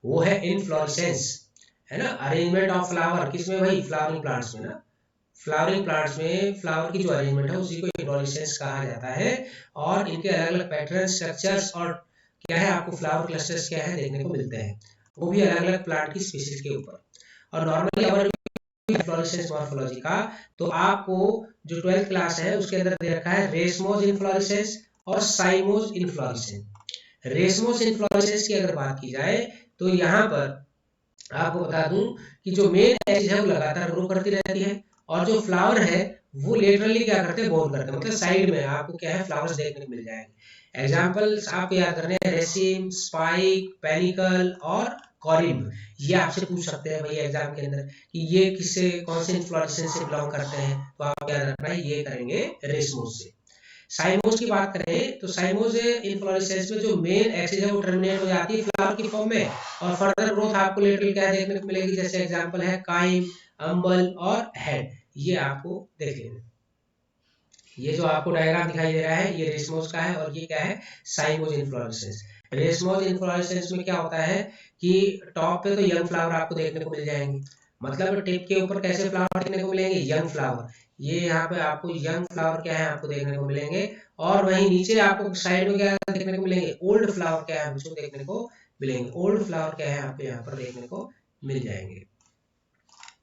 वो है इनफ्लोरेसेंस, है ना, अरेंजमेंट ऑफ फ्लावर, किसमें भाई, फ्लावरिंग प्लांट्स में ना, फ्लावरिंग प्लांट्स में फ्लावर की जो अरेंजमेंट है उसी को इनफ्लोरेसेंस कहा जाता है, और इनके अलग अलग पैटर्न, स्ट्रक्चर्स और क्या है आपको फ्लावर क्लस्टर्स क्या है देखने को मिलते हैं, वो भी अलग अलग प्लांट की स्पीशीज के ऊपर। और नॉर्मली अगर इन्फ्लोरेसेंस मॉर्फोलॉजी का, तो आपको जो 12th क्लास है उसके अंदर दे रखा है रेसमोस इन्फ्लोरेसेंस और साइमोस इन्फ्लोरेसेंस। रेसमोस इन्फ्लोरेसेंस की अगर बात की जाए तो यहाँ पर आपको बता दूं कि जो मेन एक्सिस है वो लगातार ग्रो करती रहती है, और जो फ्लावर है वो लेटरली क्या करते हैं, बोर करते हैं, मतलब साइड में आपको क्या है, फ्लावर्स देखने को मिल जाएंगे। एग्जाम्पल्स आपको याद करने हैं, रेसिम, स्पाइक, पेनिकल और कॉरिम्ब। ये आपसे पूछ सकते हैं भाई एग्जाम के अंदर कि ये किससे, कौन से इन्फ्लोरेसेंस से बिलोंग करते हैं, तो आपको याद रखना है ये करेंगे रेसमोस से। साइमोस की बात करें तो साइमोस इन्फ्लोरेसेंस में जो मेन एक्सिस है वो टर्मिनेट हो जाती है फ्लावर की फॉर्म में, और फर्दर ग्रोथ आपको लेटरल क्या देखने को मिलेगी, जैसे एग्जांपल है काइम, अंबल और हेड। ये आपको देख लेना। ये जो आपको डायग्राम दिखाई दे रहा है ये रेसमोस का है, और ये क्या है, साइमोस इन्फ्लोरेसेंस। रेसमोस इन्फ्लोरेसेंस में क्या होता है कि टॉप पे तो यंग फ्लावर आपको देखने को मिल जाएंगे, मतलब टिप के ऊपर कैसे फ्लावर देखने को मिलेंगे, यंग फ्लावर। ये यहाँ पे आपको यंग फ्लावर क्या है आपको देखने को मिलेंगे, और वहीं नीचे आपको साइड में क्या देखने को मिलेंगे, ओल्ड फ्लावर क्या है आपको देखने को मिलेंगे, ओल्ड फ्लावर क्या है आपको यहाँ पर देखने को मिल जाएंगे।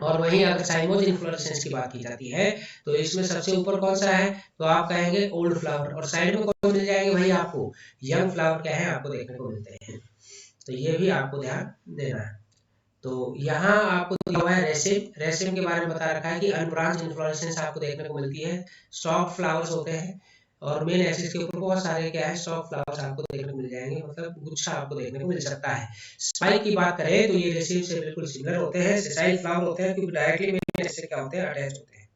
और वहीं अगर साइमोस इन्फ्लोरेसेंस की बात की जाती है तो इसमें सबसे ऊपर कौन सा है, तो आप कहेंगे ओल्ड फ्लावर, और साइड में कौन मिल जाएंगे भाई आपको, यंग फ्लावर क्या है आपको देखने को मिलते हैं। तो ये भी आपको ध्यान देना है। तो यहाँ आपको दिया हुआ है रेसिम। रेसिम के बारे में बता रखा है कि अनब्रांच इन्फ्लोरेसेंस आपको देखने को मिलती है, स्टॉक फ्लावर्स होते हैं, और मेन एक्सिस के ऊपर बहुत सारे क्या है, स्टॉक फ्लावर्स आपको देखने को मिल जाएंगे, मतलब गुच्छा आपको देखने को मिल सकता है। स्पाइक की बात करें तो ये रेसिम से बिल्कुल सिमिलर होते हैं, सेसाइल फ्लावर होते हैं, क्योंकि डायरेक्टली मेन एक्सिस से क्या होते हैं, अटैच होते हैं।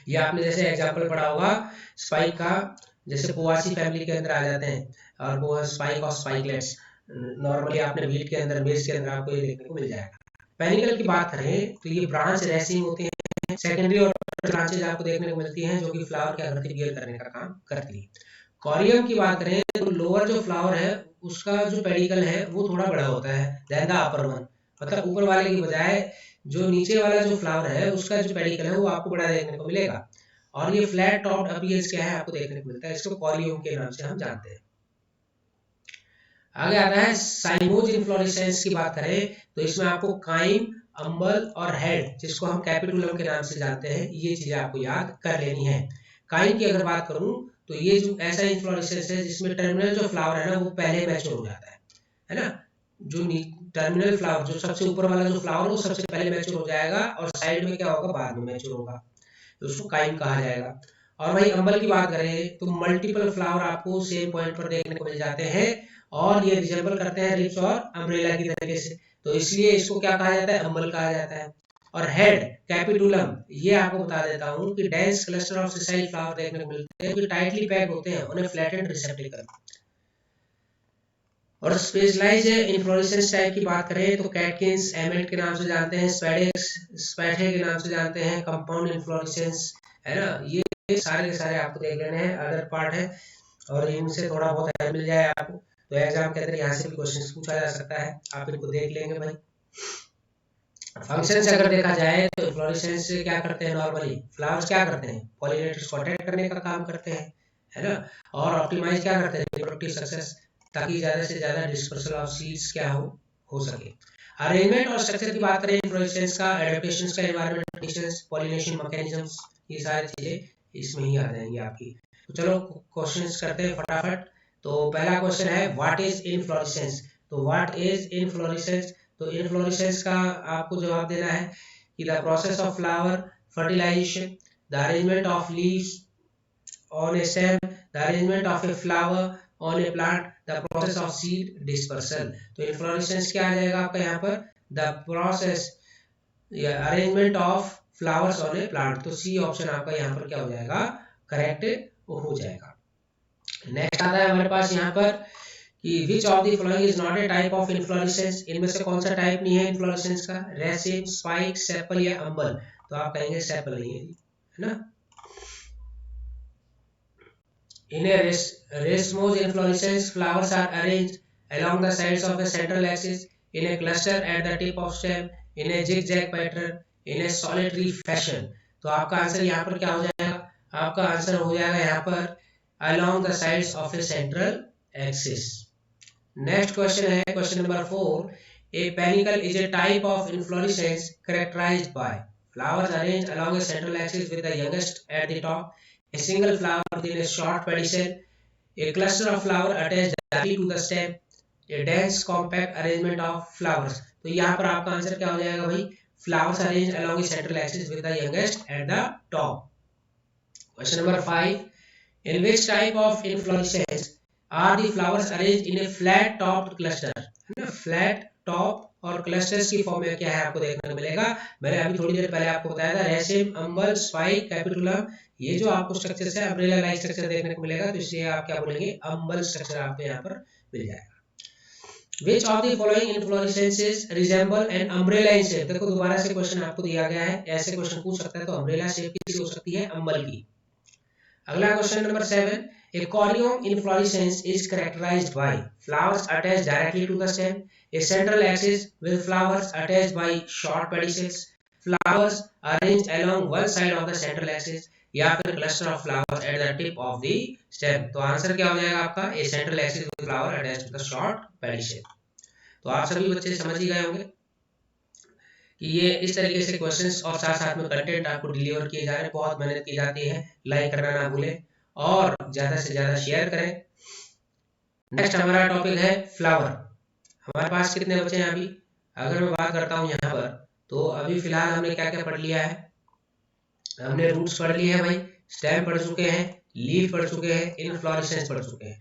ये आपने जैसे एग्जाम्पल पढ़ा होगा स्पाइक का, जैसे पोआसी फैमिली के अंदर आ जाते हैं, और वो स्पाइक और स्पाइकलेट्स, नॉर्मली आपने वीट के अंदर, मेज के अंदर आपको ये देखने को मिल जाएगा। पेनिकल की बात करें तो ये ब्रांच रेसिंग होते हैं, सेकेंडरी और ब्रांचेज आपको देखने को मिलती हैं जो कि फ्लावर की आकृति बियर करने का काम करती है। कॉरियम की बात करें तो लोअर जो फ्लावर है उसका जो पेडिकल है वो थोड़ा बड़ा होता है देन द अपर वन, मतलब ऊपर वाले की बजाय जो नीचे वाला जो फ्लावर है उसका जो पेडिकल है वो आपको बड़ा देखने को मिलेगा, और ये फ्लैट टॉप्ड अपीयरेंस क्या है आपको देखने को मिलता है, इसको कॉरियम के नाम से हम जानते हैं। आगे आता है साइमोस इन्फ्लोरेसेंस की बात करें तो इसमें आपको काइम, अंबल और हेड, जिसको हम कैपिटुलम के नाम से जानते हैं, ये चीजें आपको याद कर लेनी है। काइम की अगर बात करूं तो ये जो ऐसा इन्फ्लोरेसेंस है जिसमें टर्मिनल जो फ्लावर है ना वो पहले मैच्योर हो जाता है ना, जो टर्मिनल फ्लावर जो सबसे ऊपर वाला जो फ्लावर वो सबसे पहले मैच्योर हो जाएगा, और साइड में क्या होगा, बाद में मैच्योर होगा, तो उसको काइम कहा जाएगा। और वही अंबल की बात करें तो मल्टीपल फ्लावर आपको सेम पॉइंट पर देखने को मिल जाते हैं, और ये रिजेंबल करते हैं रिप्स और अम्ब्रेला की तरीके से, तो इसलिए इसको क्या कहा जाता है, अंबल कहा जाता है। और हेड, कैपिटुलम, ये आपको बता देता हूँ कि dense cluster of sessile flower देखने को मिलते हैं, जो टाइटली पैक्ड होते हैं, उन्हें फ्लैटेंड रिसेप्टिकल। और स्पेशलाइज इन्फ्लोरेसेंस टाइप की बात करें तो कैटकिंस, एमेट के नाम से जानते हैं, स्पेडेक्स, स्पैठे के नाम से जानते हैं, कंपाउंड इन्फ्लोरेसेंस, है ना, ये सारे के सारे आपको देख लेने हैं, अदर पार्ट है, और इनसे थोड़ा बहुत हेल्प मिल जाए आपको, तो एग्जाम के अंदर यहाँ से भी क्वेश्चन पूछा जा सकता है, आप इनको देख लेंगे भाई। फंक्शन से अगर देखा जाए तो इन्फ्लोरेसेंस से क्या करते हैं, नॉर्मली फ्लावर्स क्या करते हैं, पॉलिनेटर्स को अट्रैक्ट करने का काम करते हैं, है ना, और ऑप्टिमाइज क्या करते हैं, रिप्रोडक्टिव सक्सेस, ताकि ज्यादा से ज्यादा डिस्पर्सल ऑफ सीड्स क्या हो सके। अरेंजमेंट और स्ट्रक्चर की बात करें इन्फ्लोरेसेंस का, एडेप्टेशंस का, एनवायरमेंट कंडीशंस, पॉलिनेशन मैकेनिज्म्स, ये सारी चीजें इसमें ही आ जाएंगी आपकी। तो चलो क्वेश्चंस करते हैं फटाफट। तो पहला क्वेश्चन है व्हाट इज इन्फ्लोरेसेंस, तो व्हाट इज इन्फ्लोरेसेंस, तो इन्फ्लोरेसेंस का आपको जवाब देना है कि the process of flower fertilization, the arrangement of leaves on a stem, the arrangement of a flower on a plant, the process of seed dispersal। तो इन्फ्लोरेसेंस क्या आ जाएगा आपका यहाँ पर, the process या arrangement of flowers on A plant, तो C option आपका यहाँ पर क्या हो जाएगा, करेक्ट हो जाएगा। नेक्स्ट आता है हमारे पास यहाँ पर कि विच of the following is not a type of inflorescence, इनमें से कौन सा टाइप नहीं है इन्फ्लोरेसेंस का, रेसिम, स्पाइक, सेपल या अंबल, तो आप कहेंगे सेपल नहीं है ना। In a racemose inflorescence, flowers are arranged along the sides of a central axis in a cluster at the tip of stem in a zigzag pattern in a solitary fashion। तो आपका answer यहाँ पर क्या हो जाएगा, आपका answer हो जाएगा यहाँ पर along the sides of a central axis। Next question है question number 4, a panicle is a type of inflorescence characterized by flowers arranged along a central axis with the youngest at the top, a single flower within a short pedicel, a cluster of flower attached directly to the stem, a dense compact arrangement of flowers। तो यहाँ पर आपका answer क्या हो जाएगा भाई, flowers arranged along the central axis with the youngest at the top. Question number 5. In which type of inflorescence are the flowers arranged in a flat topped cluster? है ना, फ्लैट टॉप और clusters की form में क्या है आपको देखने को मिलेगा। मैंने अभी थोड़ी देर पहले आपको बताया था रेसिम, अम्बल, स्पाइक, कैपिटुलम, ये जो आपको स्ट्रक्चर है अम्ब्रेला लाइक स्ट्रक्चर देखने को मिलेगा, तो इसलिए आप क्या बोलेंगे, अम्बल स्ट्रक्चर आपको यहाँ पर मिल जाएगा। Which of the following inflorescences resemble an umbrella in shape? देखो दोबारा से क्वेश्चन आपको दिया गया है, ऐसे क्वेश्चन पूछ सकता है, तो अम्ब्रेला शेप किसकी हो सकती है, अम्बल की। अगला question number 7. A corium inflorescence is characterized by flowers attached directly to the stem, a central axis with flowers attached by short pedicels, flowers arranged along one side of the central axis, या फिर cluster of flowers at the tip of the stem। तो answer क्या हो जाएगा आपका, a central axis with flower attached to the short pedicel। तो आप सभी बच्चे समझ ही गए होंगे कि ये इस तरीके से क्वेश्चंस और साथ साथ में कंटेंट आपको डिलीवर किए जा रहे हैं। बहुत मेहनत की जाती है, लाइक करना ना भूलें और ज्यादा से ज्यादा शेयर करें। नेक्स्ट हमारा टॉपिक है फ्लावर। हमारे पास कितने बचे हैं अभी, अगर मैं बात करता हूँ यहाँ पर, तो अभी फिलहाल हमने क्या क्या पढ़ लिया है, हमने रूट्स पढ़ लिए हैं भाई, स्टेम पढ़ चुके हैं, लीफ पढ़ चुके हैं, इनफ्लोरेसेंस पढ़ चुके हैं।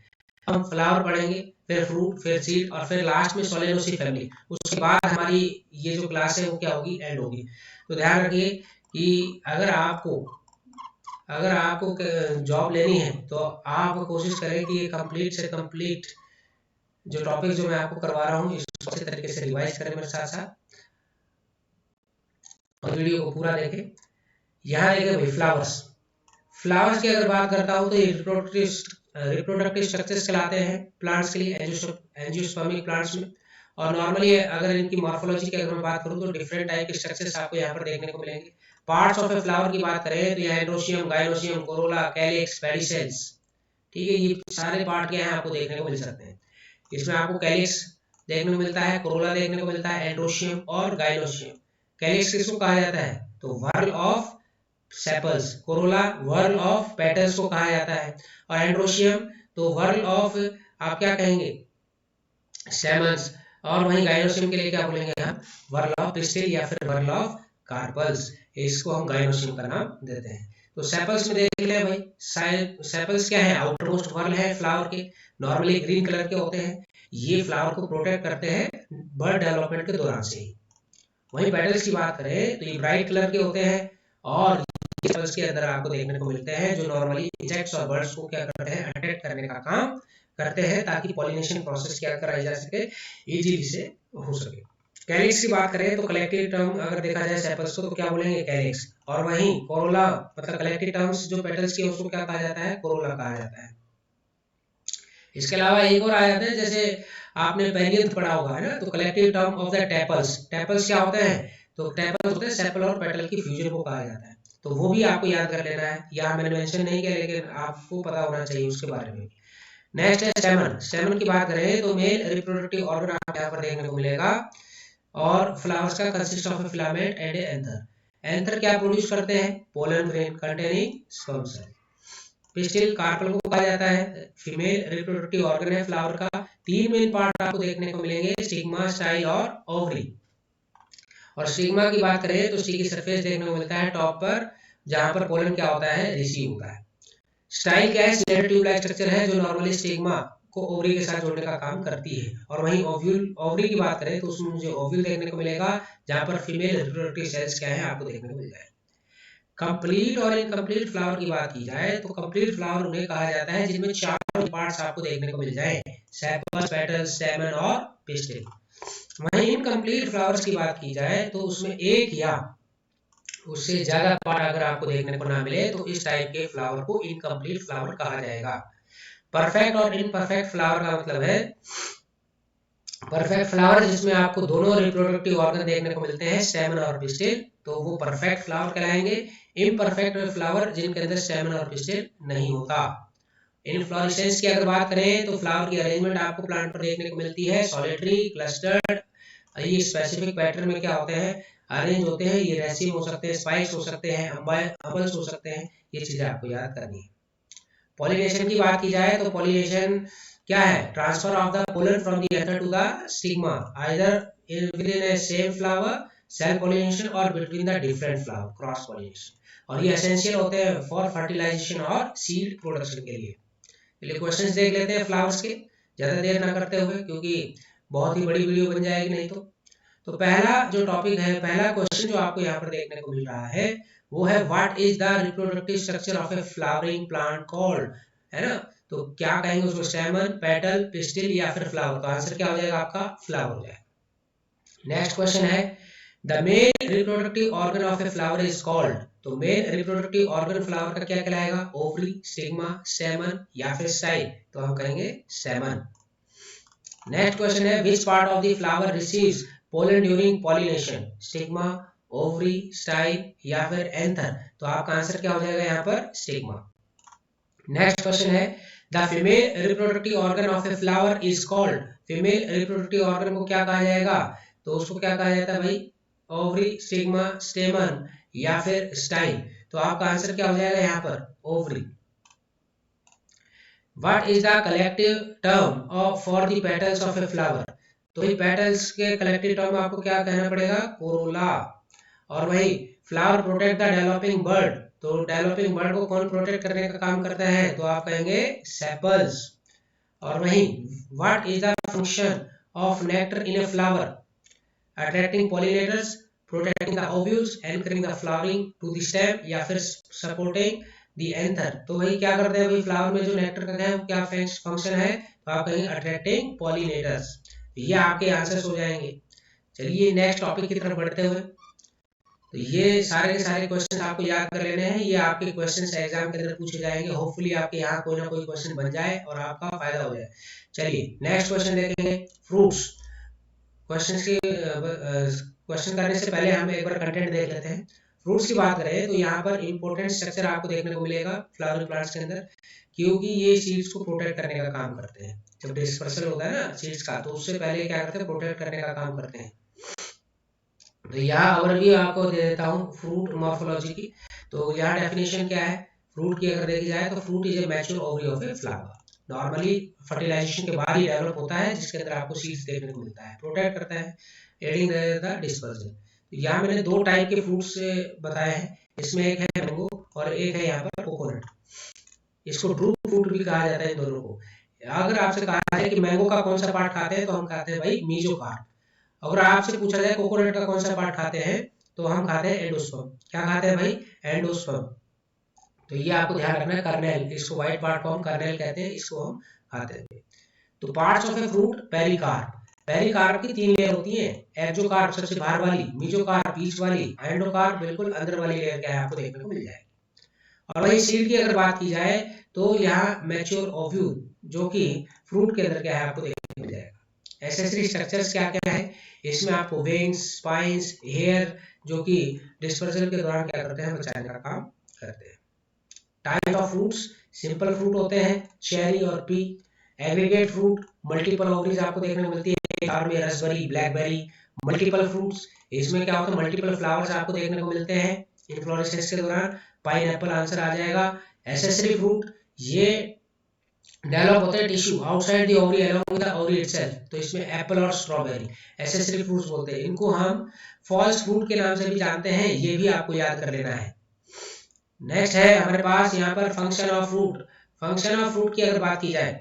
हम फ्लावर पढ़ेंगे, फिर फ्रूट, फिर सीड और फिर लास्ट में सोलेनोसी फैमिली। उसके बाद हमारी ये जो क्लास है वो क्या होगी, एंड होगी। तो ध्यान रखिए कि अगर आपको जॉब लेनी है तो आप कोशिश करें कि ये कंप्लीट से कंप्लीट जो टॉपिक जो मैं आपको करवा रहा हूँ इसको अच्छे तरीके से रिवाइज करें मेरे साथ साथ और वीडियो को पूरा देखें। यहाँ देखें भाई फ्लावर्स की अगर बात करता हूँ तो ये रिप्रोडक्टिव स्ट्रक्चर्स कहलाते हैं प्लांट्स के लिए, एंजियोस्पर्मिक प्लांट्स में। और नॉर्मली अगर इनकी मॉर्फोलॉजी की अगर मैं बात करूँ तो डिफरेंट टाइप के स्ट्रक्चर्स आपको यहाँ पर देखने को मिलेंगे। पार्ट्स ऑफ ए फ्लावर की बात करें तो यहाँ एंड्रोशियम, गाइनोशियम, कोरोला, कैलिक्स, पेडिसेल्स, ठीक है, ये सारे पार्ट क्या है आपको देखने को मिल सकते हैं। इसमें आपको कैलिक्स देखने को मिलता है, कोरोला देखने को मिलता है, एंड्रोशियम और गाइनोशियम। कैलिक्स किसको कहा जाता है, तो whorl of sepals, corolla whorl of petals को कहा जाता है, और एंड्रोशियम तो वर्ल ऑफ आप क्या कहेंगे, स्टेमन्स, और वहीं गाइनोशियम के लिए क्या बोलेंगे हम, वर्ल ऑफ पिस्टिल या फिर वर्ल ऑफ कार्पल्स, इसको हम गाइनोशियम का नाम देते हैं। तो सेपल्स में देख ले भाई, सेपल्स क्या है, आउटर मोस्ट वर्ल है फ्लावर के, नॉर्मली ग्रीन कलर के होते हैं, ये फ्लावर को प्रोटेक्ट करते हैं बर्ड डेवलपमेंट के दौरान से ही। वहीं पेटल्स की बात करें तो ये ब्राइट कलर के होते हैं और सेपल्स के अंदर आपको देखने को मिलते हैं जो नॉर्मली इंसेक्ट्स और बर्ड्स को क्या करते हैं, अट्रैक्ट करने का काम करते हैं ताकि पॉलिनेशन प्रोसेस क्या कराई जा सके, इजीली से हो सके। कैलिक्स की बात करें तो कलेक्टिव टर्म अगर देखा जाए सेपल्स को तो क्या बोलेंगे, कैलिक्स। और वहीं कोरोला मतलब कलेक्टिव टर्म्स जो पेटल्स की उसको क्या कहा जाता है, कोरोला कहा जाता है। इसके अलावा एक और आ जाता है, जैसे आपने पेरियंथ पढ़ा होगा है ना, तो collective term of the tepals, tepals क्या होते हैं, तो टेपल्स होते हैं सेपल और पेटल की फ्यूजन को कहा जाता है। तो वो भी आपको याद कर लेना है, यहाँ मैंने मेंशन नहीं किया लेकिन आपको पता होना चाहिए उसके बारे में। नेक्स्ट है स्टेमन। स्टेमन की बात करें तो मेल रिप्रोडक्टिव ऑर्गन आपको यहाँ पर देखने को मिलेगा और फ्लावर्स का consist of a filament and a anther. Anther क्या प्रोड्यूस करते हैं, pollen grain containing sperm cell. Pistil carpel को कहा जाता है, फीमेल रिप्रोडक्टिव ऑर्गन है फ्लावर का। तीन मेन पार्ट आपको देखने को मिलेंगे, स्टिग्मा, स्टाइल और ओवरी। और स्टिग्मा की बात करें तो स्टिकी सरफेस देखने को मिलता है टॉप पर, जहां पर पोलन क्या होता है, रिसीव होता है। स्टाइल क्या है, स्लेटर ट्यूब लाइक स्ट्रक्चर है जो नॉर्मली स्टिग्मा को ओवरी के साथ जोड़ने का काम करती है। और वहीं ओवरी की बात करें तो उसमें मुझे ओव्यूल देखने को मिलेगा जहां पर फीमेल रिप्रोडक्टिव सेल्स क्या है आपको देखने को मिल जाए। कंप्लीट और इनकम्प्लीट फ्लावर की बात की जाए तो कंप्लीट फ्लावर उन्हें कहा जाता है जिनमें चार पार्ट्स आपको देखने को मिल जाए, सेपल्स, पेटल्स, स्टेमन और पिस्टिल। वहीं इनकम्प्लीट फ्लावर्स की बात की जाए तो उसमें एक या उससे ज्यादा पार्ट अगर आपको देखने को ना मिले तो इस टाइप के फ्लावर को इनकम्प्लीट फ्लावर कहा जाएगा। परफेक्ट और इनपरफेक्ट फ्लावर का मतलब है परफेक्ट फ्लावर जिसमें आपको दोनों रिप्रोडक्टिव ऑर्गन देखने को मिलते हैं, स्टेमन और पिस्टिल, तो वो परफेक्ट फ्लावर कहलाएंगे। इम्परफेक्ट फ्लावर जिनके अंदर स्टेमन और पिस्टिल नहीं होता। इनफ्लोरेसेंस की अगर बात करें तो फ्लावर की अरेंजमेंट आपको प्लांट पर देखने को मिलती है, सॉलिटरी, क्लस्टर्ड। ये स्पेसिफिक पैटर्न में क्या होते हैं, अरेंज होते हैं। ये रेसिम हो सकते हैं, स्पाइक्स हो सकते हैं, अम्बल्स हो सकते हैं, ये चीजें आपको याद करनी है। पॉलिनेशन की बात की जाए तो पॉलिनेशन क्या है, transfer of the pollen from the anther to the stigma either within a same flower self pollination और between the different flower cross pollination, और ये एसेंशियल होते हैं फॉर फर्टिलाइजेशन और सीड प्रोडक्शन के लिए। चलिए क्वेश्चंस देख लेते हैं फ्लावर्स के, ज्यादा देर ना करते हुए, क्योंकि बहुत ही बड़ी वीडियो बन जाएगी नहीं तो पहला जो टॉपिक है, पहला क्वेश्चन जो आपको यहाँ पर देखने को मिल रहा है वो है what is the reproductive structure of A flowering plant called, है ना। तो क्या कहेंगे उसको, स्टेमन, पेटल, पिस्टिल या फिर फ्लावर। तो आंसर क्या हो जाएगा आपका, फ्लावर हो जाएगा। नेक्स्ट क्वेश्चन है the main reproductive organ of a flower is called. तो मेन रिप्रोडक्टिव ऑर्गन फ्लावर का क्या कहलाएगा, ओवरी, स्टिग्मा, स्टेमन या फिर स्टाइल। तो हम कहेंगे स्टेमन। नेक्स्ट क्वेश्चन है which part of the flower receives pollen during pollination, stigma, ovary, style या फिर एंथर। तो आपका आंसर क्या हो जाएगा यहाँ पर, स्टिग्मा। नेक्स्ट क्वेश्चन है the female reproductive organ of a flower is called. Female reproductive organ को क्या कहा जाएगा, तो उसको क्या कहा जाता है भाई, ओवरी, स्टिग्मा, स्टेमन या फिर स्टाइल। तो आपका आंसर क्या हो जाएगा यहाँ पर, ovary. What is the collective term of for the petals of a flower? तो ये petals के collective term में आपको क्या कहना पड़ेगा, corolla। और वही flower protect the developing bird। तो developing bird को कौन protect करने का काम करता है, तो आप कहेंगे sepals। और वही what is the function of nectar in a flower? Attracting pollinators, protecting the ovules, anchoring the flowering to the stem या फिर supporting दी एंथर। तो वही क्या करते हैं भाई, फ्लावर में जो नेक्टर का है वो क्या फंक्शन है, तो आप कहेंगे अट्रैक्टिंग पॉलिनेटर्स। ये आपके आंसर्स हो जाएंगे। चलिए नेक्स्ट टॉपिक की तरफ बढ़ते हुए, तो ये सारे के सारे क्वेश्चन आपको याद कर लेने हैं, ये आपके क्वेश्चन एग्जाम के अंदर पूछे जाएंगे। होपफुली आपके यहाँ कोई ना कोई क्वेश्चन बन जाए और आपका फायदा हो जाए। चलिए नेक्स्ट क्वेश्चन देखेंगे, फ्रूट्स। क्वेश्चन करने से पहले हम एक बार कंटेंट देख लेते हैं। फ्रूट्स की बात करें तो यहाँ पर इंपॉर्टेंट स्ट्रक्चर आपको देखने को मिलेगा फ्लावरिंग प्लांट्स के अंदर, क्योंकि ये सीड्स को प्रोटेक्ट करने का काम करते हैं। जब डिस्पर्सल होता है ना सीड्स का, तो उससे पहले क्या करते हैं, प्रोटेक्ट करने का काम करते हैं। तो यहाँ ओवरव्यू आपको दे देता हूँ फ्रूट मॉर्फोलॉजी की। तो यहाँ डेफिनेशन क्या है फ्रूट की, अगर देखी जाए तो fruit is a mature ovary of a flower. Normally fertilization के बाद ही डेवलप होता है, जिसके अंदर आपको सीड्स देखने को मिलता है, प्रोटेक्ट करता है, एडिंग द डिस्पर्सल। यहाँ मैंने दो टाइप के फ्रूट्स बताए हैं, इसमें एक है मैंगो और एक है यहाँ पर कोकोनट। इसको ड्रू फ्रूट भी कहा जाता है इन दोनों को। अगर आपसे कहा जाए कि मैंगो का कौन सा पार्ट खाते हैं, तो हम खाते हैं भाई मीजोकार्प। अगर आपसे पूछा जाए कोकोनट का कौन सा पार्ट खाते हैं, तो हम खाते हैं एंडोस्पर्म। क्या खाते हैं भाई, एंडोस्पर्म। तो ये आपको ध्यान रखना है, कर्नेल, इसको व्हाइट पार्ट को हम कर्नेल कहते हैं, इसको हम खाते हैं। तो parts of a fruit, pericarp. Pericarp की 3 लेयर होती हैं, एक्सोकार्प सबसे बाहर वाली, मीजोकार्प बीच वाली, एंडोकार्प बिल्कुल अंदर वाली लेयर क्या है आपको देखने को मिल जाएगी। और वही सीड की अगर बात की जाए तो यहाँ मैच्योर ओव्यूल जो कि फ्रूट के अंदर क्या है आपको देखने को मिल जाएगा। एसेसरी स्ट्रक्चर्स क्या क्या है, इसमें आपको वेन्स, स्पाइंस, हेयर जो कि डिस्पर्सल के दौरान क्या करते हैं, बचाने का काम करते हैं। Type of fruits, simple fruit होते हैं चेरी और P. Aggregate fruit, multiple ovaries आपको देखने को मिलती है, कार में रसबेरी, ब्लैकबेरी। मल्टीपल फ्रूट्स, इसमें क्या होता है, मल्टीपल फ्लावर्स आपको देखने को मिलते हैं इन्फ्लोरेसेंस के दौरान। पाइनएप्पल आंसर आ जाएगा। एसेसरी फ्रूट, ये डेवलप होते हैं tissue outside the ovary along with the ovary itself. तो इसमें एप्पल और स्ट्रॉबेरी एसेसरी फ्रूट्स बोलते हैं। इनको हम फॉल्स फ्रूट के नाम से भी जानते हैं, ये भी आपको याद कर लेना है। नेक्स्ट है हमारे पास यहाँ पर function of fruit. Function of fruit की अगर बात की जाए,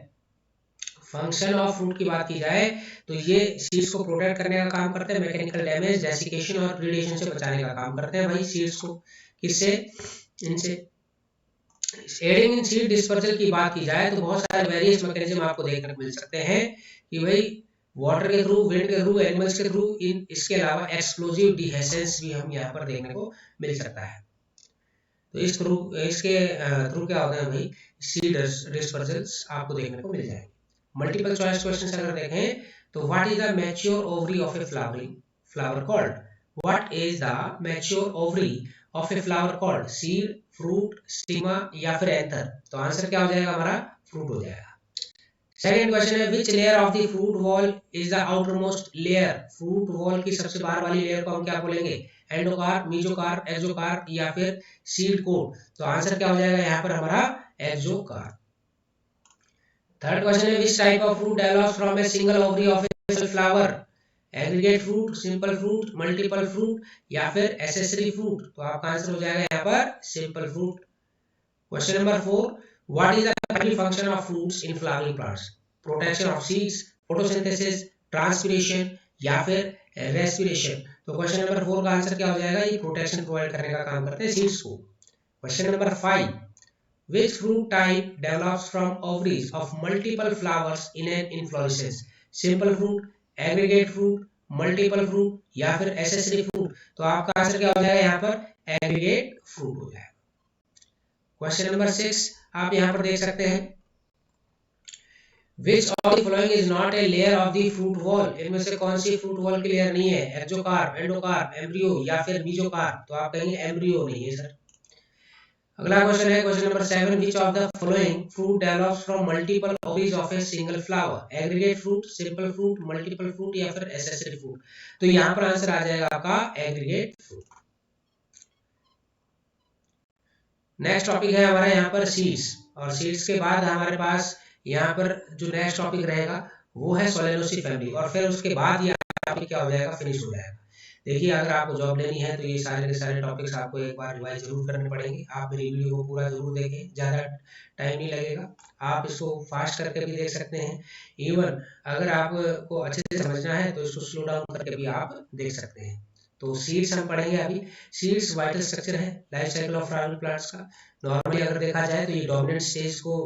फंक्शन ऑफ फ्रूट की बात की जाए तो ये सीड्स को प्रोटेक्ट करने का काम करते हैं, मैकेनिकल डैमेज, डेसिकेशन और प्रीडेशन से बचाने का काम करते हैं भाई सीड्स को। किससे, इनसे। एडिंग इन सीड डिस्पर्सल की बात की जाए तो बहुत सारे वेरियस मैकेनिज्म आपको देखने को मिल सकते हैं कि भाई वाटर के थ्रू, विंड के थ्रू, एनिमल्स के थ्रू, इसके अलावा एक्सप्लोजिव डिहेसेंस भी हम यहाँ पर देखने को मिल सकता है। तो इसके थ्रू क्या होता है भाई, सीड डिस्पर्सल्स आपको देखने को मिल जाएंगे। मल्टीपल चॉइस क्वेश्चंस अगर देखें तो what is the mature ovary of a flower called. What is the mature ovary of a flower called, seed, fruit, stigma या फिर एंथर। तो आंसर क्या हो जाएगा हमारा, फ्रूट हो जाएगा। सेकंड क्वेश्चन है which layer of the fruit wall is the outermost layer. Fruit wall की सबसे बाहर वाली लेयर को हम क्या बोलेंगे, एंडोकार्प, मीजोकार्प, एक्सोकार्प या फिर सीड कोट। तो आंसर क्या हो जाएगा यहाँ पर हमारा, एक्सोकार्प। थर्ड क्वेश्चन है which type of fruit develops from a single ovary of a flower. Aggregate fruit, simple fruit, multiple fruit या फिर एसेसरी फ्रूट? तो आपका आंसर हो जाएगा यहाँ पर simple fruit. Question number 4, what is the primary function of fruits in flowering plants? Protection of seeds, photosynthesis, transpiration या फिर रेस्पिरेशन? तो क्वेश्चन नंबर 4 का आंसर क्या हो जाएगा? ये प्रोटेक्शन प्रोवाइड करने का काम करते हैं सीड्स को। Question number 5, which fruit type develops from ovaries of multiple flowers in an inflorescence? Simple fruit, aggregate fruit, multiple fruit या फिर एसेसरी फ्रूट? तो आपका आंसर क्या हो जाएगा यहाँ पर? एग्रीगेट फ्रूट हो जाएगा। क्वेश्चन नंबर 6 आप यहाँ पर देख सकते हैं, Which of the following is not a layer of the fruit wall? इनमें से कौन सी फ्रूट वॉल की लेयर नहीं है? एक्सोकार्प, एंडोकार्प, एम्ब्रियो या फिर मीजोकार्प? तो आप कहेंगे एम्ब्रियो नहीं है सर। अगला क्वेश्चन है question number 7, which of the following fruit develops from multiple ovaries of a single flower? Aggregate fruit, simple fruit, multiple fruit या फिर एसेसरी फ्रूट? तो यहाँ पर आंसर आ जाएगा आपका एग्रीगेट फ्रूट। नेक्स्ट टॉपिक है हमारा यहाँ पर सीड्स, और सीड्स के बाद हमारे पास यहाँ पर जो नेक्स्ट टॉपिक रहेगा वो है सोलेनोसी फैमिली, और फिर उसके बाद ये टॉपिक क्या हो जाएगा? फिनिश हो जाएगा। देखिए अगर आपको जॉब लेनी है तो ये सारे के सारे टॉपिक्स आपको एक बार रिवाइज जरूर करने पड़ेंगे। आप मेरी वीडियो को पूरा जरूर देखें, ज़्यादा टाइम नहीं लगेगा, आप इसको फास्ट करके भी देख सकते हैं। इवन अगर आपको अच्छे से समझना है तो इसको स्लो डाउन करके भी आप देख सकते हैं। तो सीड्स हम पढ़ेंगे अभी। सीड्स वाइटल स्ट्रक्चर है life cycle of flowering plants का। नॉर्मली अगर देखा जाए तो ये डोमिनेंट स्टेज को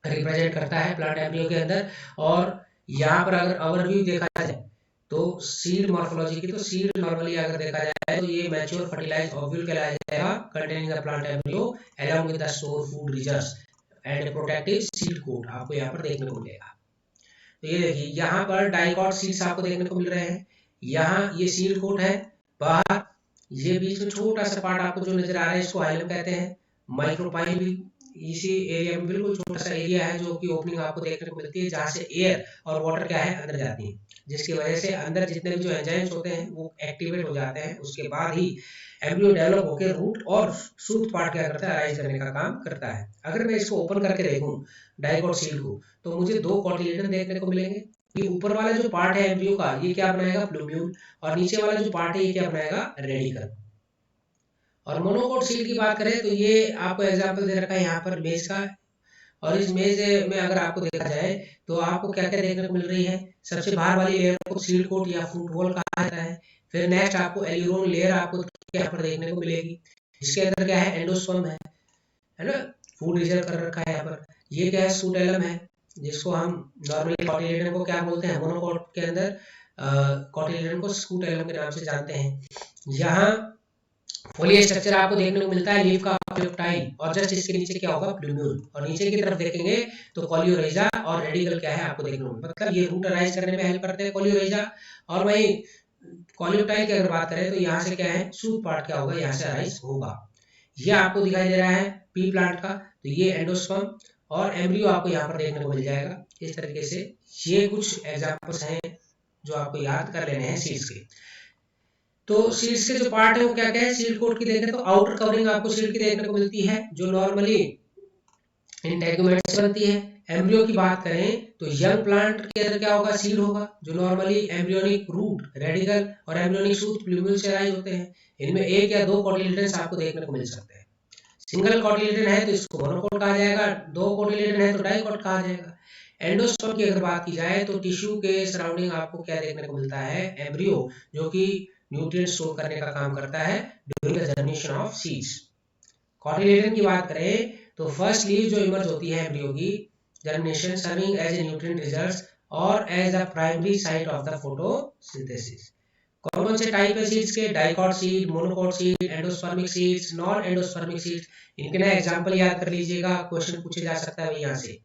रिप्रेजेंट करता है प्लांट एम्ब्रियो के अंदर। और यहाँ पर अगर ओवरव्यू देखा जाए तो सीड मॉर्फोलॉजी की, तो सीड नॉर्मली अगर देखा जाए तो ये मैच्योर फर्टिलाइज्ड ओव्यूल कहलाया जाएगा containing the plant embryo along with the store food reserves and protective seed coat आपको यहाँ पर देखने को मिलेगा। तो ये देखिए यहाँ पर डाइकॉट सीड्स आपको देखने को मिल रहे हैं। यहाँ ये सीड कोट है, बाहर ये बीच में छोटा सा पार्ट आपको जो नजर आ रहा है इसको हाइलम कहते हैं। माइक्रोपाइल भी इसी एरिया में बिल्कुल छोटा सा एरिया है जो कि ओपनिंग आपको देखने को मिलती है, जहाँ से एयर और वाटर क्या है अंदर जाती है, जिसकी वजह से अंदर जितने भी जो एंजाइम्स होते हैं वो एक्टिवेट हो जाते हैं। उसके बाद ही एम्ब्रियो डेवलप होकर रूट और शूट पार्ट क्या करता है? अराइज करने का काम करता है। अगर मैं इसको ओपन करके देखूं डाइकोट सीड को, तो मुझे दो कॉटिलेडन देखने को मिलेंगे। ये ऊपर वाला जो पार्ट है एम्ब्रियो का ये क्या बनाएगा? प्लूम्यूल। और नीचे वाला जो पार्ट है ये क्या बनाएगा? रेडिकल। और मोनोकोट सीड की बात करें तो ये आपको एग्जांपल दे रखा है यहाँ पर मेज का, और इस मेज में अगर आपको देखा जाए तो आपको क्या क्या देखने को मिल रही है? सबसे बाहर वाली लेयर को सीड कोट या फ्रूट वॉल कहा जाता है। फिर नेक्स्ट आपको एल्यूरोन लेयर आपको यहाँ पर देखने को मिलेगी, इसके अंदर क्या है? एंडोस्पर्म है ना, फूड रिजर्व कर रखा है यहाँ पर। ये क्या है? स्कूटेलम है, जिसको हम नॉर्मली कॉटिलेडन को क्या बोलते हैं? मोनोकोट के अंदर कॉटिलेडन को स्कूटेलम के नाम से जानते हैं। यहाँ फोलियर स्ट्रक्चर आपको देखने को मिलता है लीफ का पेप्टाइल, और जस्ट इसके नीचे क्या होगा? प्लूम्यूल। और नीचे की तरफ देखेंगे तो कोलियोरेजा और रेडिकल क्या है आपको देखने को, मतलब ये रूट अराइज करने में हेल्प करते हैं कोलियोरेजा। और वही कोलियोटाइल की अगर बात करें तो यहाँ से क्या है? शूट पार्ट क्या होगा? यहाँ से अराइज होगा। ये आपको दिखाई दे रहा है पी प्लांट का, तो ये एंडोस्पर्म और एम्ब्रियो आपको यहाँ पर देखने को मिल जाएगा। इस तरीके से ये कुछ एग्जाम्पल्स हैं जो आपको याद कर लेने हैं सीड्स के। तो सीड्स के जो पार्ट है वो क्या क्या है? सीड कोट की देखें तो आउटर कवरिंग आपको सीड की देखने को मिलती है जो नॉर्मली इंटेगुमेंट से बनती है। एम्ब्रियो की बात करें तो यंग प्लांट के अंदर क्या होगा? सीड होगा, जो नॉर्मली एम्ब्रियोनिक रूट, रेडिकल और एम्ब्रियोनिक शूट प्लूम्यूल से अराइज होते हैं। इनमें एक या दो कॉटिलेडन्स आपको देखने को मिल सकते हैं। सिंगल कॉटिलेडन है तो इसको मोनोकोट कहा जाएगा, दो कॉटिलेडन है तो डाइकोट कहा जाएगा। एंडोस्पर्म की अगर बात की जाए तो टिश्यू के सराउंडिंग आपको क्या देखने को मिलता है? एम्ब्रियो, जो कि न्यूट्रिएंट स्टोर करने का काम करता है during the germination of seeds. Cotyledon की बात करें तो फर्स्ट लीफ जो इमर्ज होती है एम्ब्रियो की germination, serving as a nutrient reserves और as the primary site of the photosynthesis. कौन कौन से टाइप है सीड्स के? Dicot seed, monocot seed, endospermic seeds, non endospermic seeds. इनके ना एग्जांपल याद कर लीजिएगा, क्वेश्चन पूछे जा सकता है यहाँ से।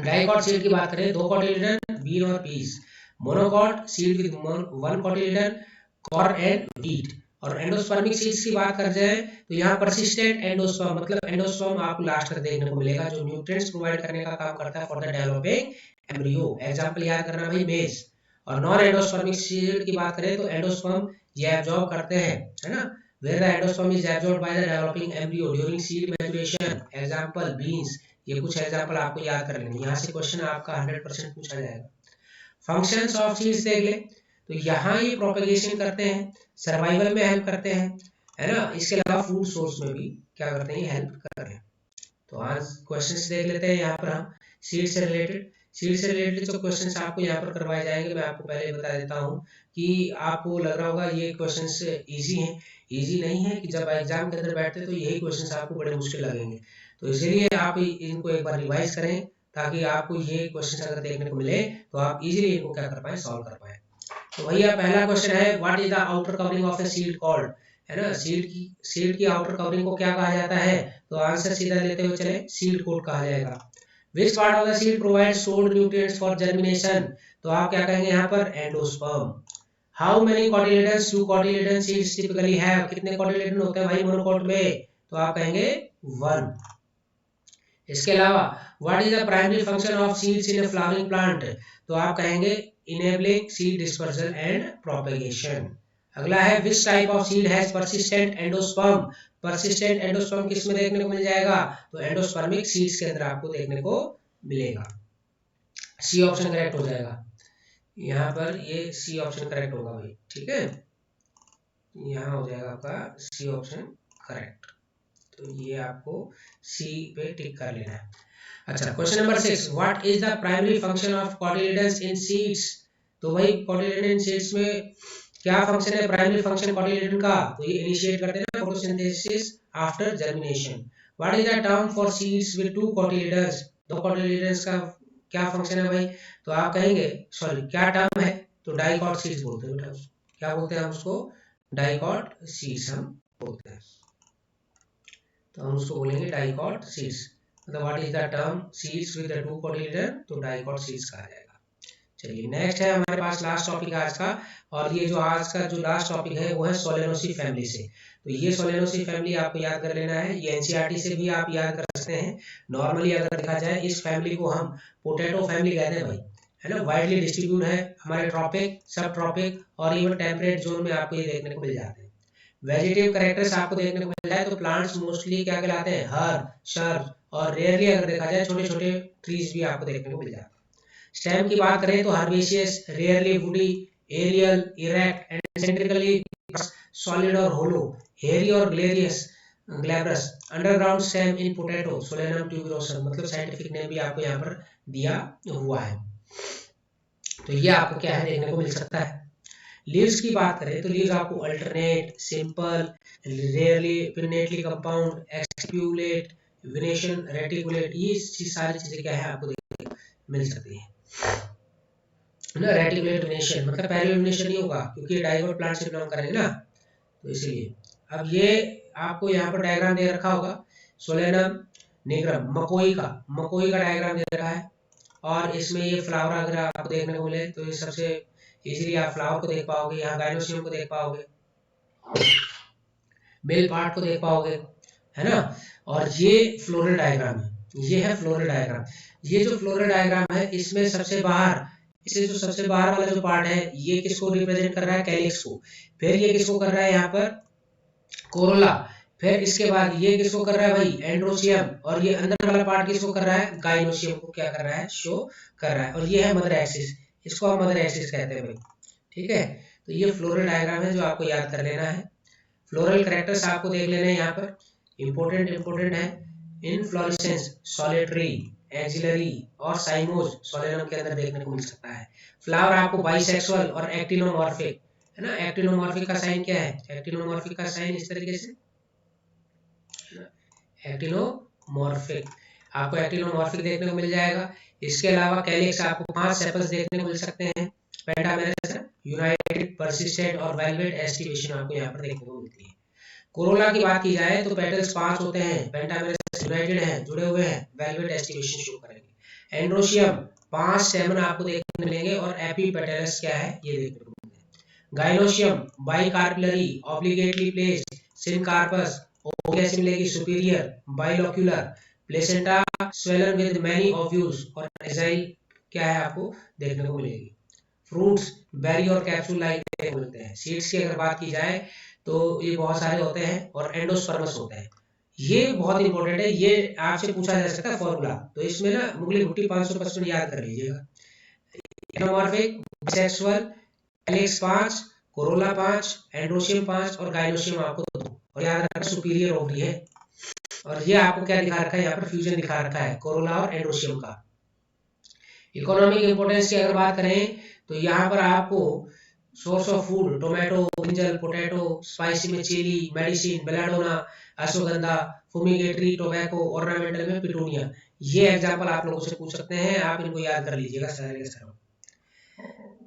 डाइकोट सीड की बात करें, दो कॉटिलेडन, बीन और peas. Monocot seed with one cotyledon, corn and wheat. और एंडोस्पर्मिक सीड्स की बात कर जाए तो यहाँ परसिस्टेंट एंडोस्पर्म, मतलब एंडोस्पर्म आपको लास्ट तक देखने को मिलेगा जो न्यूट्रिएंट्स प्रोवाइड करने का काम करता है for the developing embryo. Example याद करना भाई, मेज। और नॉन एंडोस्पर्मिक सीड की बात करें तो एंडोस्पर्म ये एब्जॉर्ब करते हैं, है ना, where the endosperm is absorbed by the developing embryo during seed maturation. Example beans. ये कुछ एग्जांपल आपको याद कर लेंगे, यहाँ से क्वेश्चन आपका 100% पूछा जाएगा। फंक्शंस ऑफ सीड्स देख ले, तो यहाँ ये प्रोपेगेशन करते हैं, सर्वाइवल में हेल्प करते हैं, है ना। इसके अलावा फूड सोर्स में भी क्या करते हैं, ये हेल्प कर रहे हैं। तो आज क्वेश्चंस देख लेते हैं यहाँ पर हम सीड से रिलेटेड। सीड से रिलेटेड जो क्वेश्चंस आपको यहाँ पर करवाए जाएंगे, मैं आपको पहले बता देता हूँ कि आपको लग रहा होगा ये क्वेश्चंस इजी हैं। इजी नहीं है कि जब एग्जाम के अंदर बैठते तो यही क्वेश्चंस आपको बड़े मुश्किल लगेंगे, तो इसीलिए आप इनको एक बार रिवाइज करें ताकि आपको ये क्वेश्चन अगर देखने को मिले तो आप इजीली इनको क्या कर पाए, सॉल्व कर पाए। तो भैया पहला क्वेश्चन है, what is the outer covering of a seed called, है ना। सीड की आउटर कवरिंग को क्या कहा जाता है, तो आंसर सीधा लेते हुए चले, सीड कोट कहा जाएगा। Which part of the seed provides stored nutrients for germination, तो आप क्या कहेंगे यहाँ पर, endosperm. How many cotyledons do cotyledon seeds typically have, कितने cotyledon होते हैं भाई मोनोकोट में, तो आप कहेंगे 1। इसके अलावा what is the primary function of seeds in a flowering plant, तो आप कहेंगे enabling seed dispersal and propagation। अगला है which type of seed has persistent endosperm, persistent endosperm किस में देखने को मिल जाएगा, तो एंडोस्पर्मिक सीड्स के अंदर आपको देखने को मिलेगा। सी ऑप्शन करेक्ट हो जाएगा, यहाँ पर ये सी ऑप्शन करेक्ट होगा भाई, ठीक है, यहाँ हो जाएगा आपका सी ऑप्शन करेक्ट, तो ये आपको सी पे टिक कर लेना है। अच्छा, question number 6, what is the primary function of cotyledons in seeds, तो भाई कॉटिलिडन इन सीड्स में क्या फंक्शन है, प्राइमरी फंक्शन कॉटिलिडन का, तो ये इनिशिएट करते हैं photosynthesis after germination. What is the term for seeds with 2 cotyledons, 2 cotyledons का क्या फंक्शन है भाई, तो आप कहेंगे, सॉरी क्या टर्म है, तो डाइकॉट सीड्स बोलते हैं बेटा, क्या बोलते हैं हम उसको, डाइकॉट सीड्स हम बोलते हैं, तो हम उसको बोलेंगे डाइकॉट सीड्स। मतलब what is the term seeds with 2 cotyledon, तो डाइकॉट सीड्स कहा जाएगा। चलिए नेक्स्ट है हमारे पास लास्ट टॉपिक आज का, और ये जो आज का जो लास्ट टॉपिक है वो है सोलेनोसी फैमिली से। तो ये सोलेनोसी फैमिली आपको याद कर लेना है, ये एनसीईआरटी से भी आप याद कर सकते हैं। नॉर्मली अगर देखा जाए इस फैमिली को हम पोटैटो फैमिली कहते हैं भाई, है ना। वाइडली डिस्ट्रीब्यूट है हमारे ट्रॉपिक, सब ट्रॉपिक और इवन टेम्परेट जोन में आपको ये देखने को मिल जाते हैं। वेजिटेटिव कैरेक्टर्स आपको देखने को मिल जाए तो प्लांट्स मोस्टली क्या कहलाते हैं, हर्ब, शर्ब, और रेयरली अगर देखा जाए छोटे छोटे ट्रीज भी आपको देखने को मिल जाते हैं। स्टेम की बात करें तो herbaceous, rarely woody, aerial, erect and centrically solid और होलो, हेयरी और glabrous. Underground stem in potato Solanum tuberosum, मतलब साइंटिफिक नेम भी आपको यहाँ पर दिया हुआ है, तो ये आपको क्या है देखने को मिल सकता है। लीव्स की बात करें तो लीव्स आपको alternate, simple, rarely pinnately compound, exstipulate, venation, reticulate, ये सारी चीजें क्या है आपको देखने को मिल सकती है ना। रेटिकुलेट विनेशन मतलब पहले विनेशन नहीं होगा क्योंकि डाइकोट प्लांट से बिलोंग करेंगे ना, तो इसलिए। अब ये आपको यहाँ पर डायग्राम दे रखा होगा, सोलेनम निग्रम, मकोई का डायग्राम दे रखा है, और इसमें ये फ्लावर अगर आपको देखने को मिले तो ये सबसे इजीली आप फ्लावर को देख पाओगे, यहाँ गाइनोसियम को देख पाओगे, मेल पार्ट को देख पाओगे, है ना। और ये फ्लोरल डायग्राम है, ये है फ्लोरल डायग्राम। ये जो फ्लोरल डायग्राम है इसमें सबसे बाहर, इससे जो सबसे बाहर वाला जो पार्ट है ये किसको रिप्रेजेंट कर रहा है, कैलिक्स को। फिर ये किसको कर रहा है यहाँ पर, कोरोला। फिर इसके बाद ये किसको कर रहा है भाई, एंड्रोसियम। और ये अंदर वाला पार्ट किसको कर रहा है, गाइनोसियम को क्या कर रहा है, शो कर रहा है। और ये है मदर एक्सिस, इसको हम मदर एक्सिस कहते हैं भाई, ठीक है। तो ये फ्लोरल डायग्राम है जो आपको याद कर लेना है। फ्लोरल कैरेक्टर्स आपको देख लेना है यहाँ पर, इंपोर्टेंट है। इनफ्लोरेसेंस सॉलिटरी, एक्सिलरी और साइमोज सोलेनम के अंदर देखने को मिल सकता है। फ्लावर आपको बाइसेक्सुअल और एक्टिनोमॉर्फिक, है ना। एक्टिनोमॉर्फिक का साइन क्या है, एक्टिनोमॉर्फिक का साइन इस तरीके से, एक्टिनोमॉर्फिक, आपको एक्टिनोमॉर्फिक देखने को मिल जाएगा। इसके अलावा कैलिक्स आपको 5 सेपल्स देखने को मिल सकते हैं, पेंटामेरस, यूनाइटेड, पर्सिस्टेंट और वेलवेट एस्टिवेशन आपको यहाँ पर देखने को मिलती है। कोरोला की बात की जाए तो पेटल्स 5 होते हैं, पेंटामेरस यूनाइटेड है, जुड़े हुए हैं, वेलवेट एस्टिवेशन शो करेंगे। एंड्रोशियम 5 स्टेमन आपको देखने को मिलेंगे, और एपीपेटलस क्या है ये देखने को मिलेंगे। Gynoecium bicarpellary, obliquely placed, syncarpous, ovulation मिलेगी superior, bilocular, placenta swollen with many ovules, और एजाइल क्या है आपको देखने को मिलेगी। फ्रूट्स बेरी और कैप्सूल लाइक देखने को मिलते हैं। सीड्स की अगर बात की जाए तो ये बहुत सारे होते हैं, और एंडोस्पर्मस होते हैं। ये बहुत इंपॉर्टेंट है, ये आपसे पूछा जा सकता है फॉर्मूला, तो इसमें ना मुगली भुट्टी 555 याद कर लीजिएगा। एंडोमॉर्फिक, बिसेक्सुअल, हेलिक्स 5, कोरोला 5, एंड्रोशियम 5 और गाइनोशियम आपको 2। और याद रखना सुपीरियर ओवरी है। और ये आपको क्या दिखा रखा है, यहाँ पर फ्यूजन दिखा रखा है कोरोला और एंड्रोशियम का। इकोनॉमिक इंपोर्टेंस की अगर बात करें तो यहाँ पर आपको source of food tomato, brinjal, potato, spicy में chilli, medicine belladonna, ashwagandha, fumigatory, tobacco, ornamental में पिटूनिया। ये एग्जांपल आप लोगों से पूछ सकते हैं, आप इनको याद कर लीजिएगा सारे के सारे।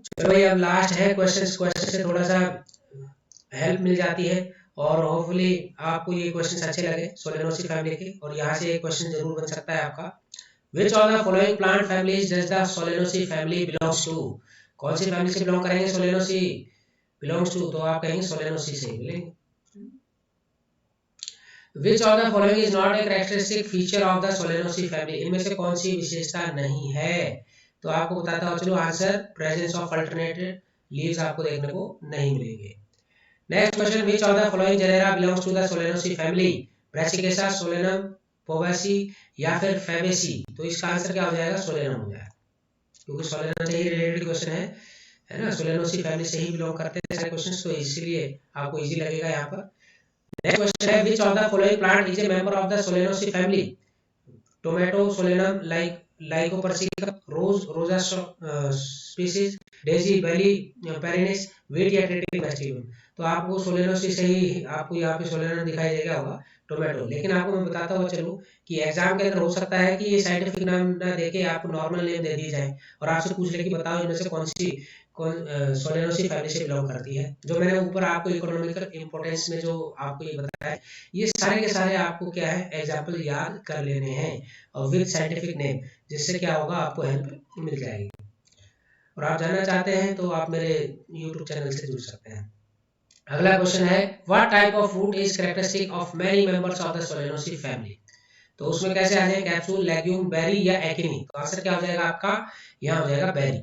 चलो भाई अब लास्ट है क्वेश्चन से थोड़ा सा हेल्प मिल जाती है और होपफुली आपको ये क्वेश्चन अच्छे लगे सोलेनोसी फैमिली के। और यहाँ से एक क्वेश्चन जरूर बन सकता है आपका, Which of the following plant families does the Solanaceae family belongs to? कौन सी फैमिली से बिलोंग करेंगे Solanaceae belongs to? तो आप कहेंगे Solanaceae से मिलेंगे। Which of the following is not a characteristic feature of the Solanaceae family? इनमें से कौन सी विशेषता नहीं है? तो आपको बताता हूँ, चलो आंसर प्रेजेंस ऑफ अल्टरनेटेड लीव्स आपको देखने को नहीं मिलेंगे। Next question, which of the following genera belongs to the Solanaceae family? Brassicaceae, Solanum, पोवेसी या फिर फेबेसी। तो इसका आंसर क्या हो जाएगा, सोलेनम हो जाएगा, क्योंकि सोलेनम से ही रिलेटेड क्वेश्चन है ना, सोलेनोसी फैमिली से ही बिलोंग करते हैं सारे क्वेश्चंस, तो इसीलिए आपको इजी लगेगा यहाँ पर। नेक्स्ट क्वेश्चन है, which of the following plant is a member of the Solanaceae family? Tomato, Solanum, lycopersicum, rose, Rosa species, daisy, Bellis, perennis, wheat या ट्रेटिंग वेस्टिबुल। तो आपको सोलेनोसी से ही आपको यहाँ पे सोलेनम दिखाई देगा होगा, टोमेटो। लेकिन आपको मैं बताता हुआ चलूं कि एग्जाम के अंदर हो सकता है कि ये साइंटिफिक नाम ना देके आपको नॉर्मल नेम दे दी जाए और आपसे पूछ ले कि बताओ इनमें से कौन सोलेनोसी फैमिली से बिलोंग करती है। जो मैंने ऊपर आपको इकोनॉमिकल इंपोर्टेंस में जो आपको ये बताया, ये सारे के सारे आपको क्या है एग्जाम्पल याद कर लेने हैं और विद साइंटिफिक नेम, जिससे क्या होगा आपको हेल्प मिल जाएगी। और आप जानना चाहते हैं तो आप मेरे यूट्यूब चैनल से जुड़ सकते हैं। अगला क्वेश्चन है, what type of fruit is characteristic of many members of the Solanaceae family? तो उसमें कैसे आ जाए, कैप्सूल, लेग्यूम, बेरी या एकिनी? तो आंसर क्या हो जाएगा आपका, यहाँ हो जाएगा berry.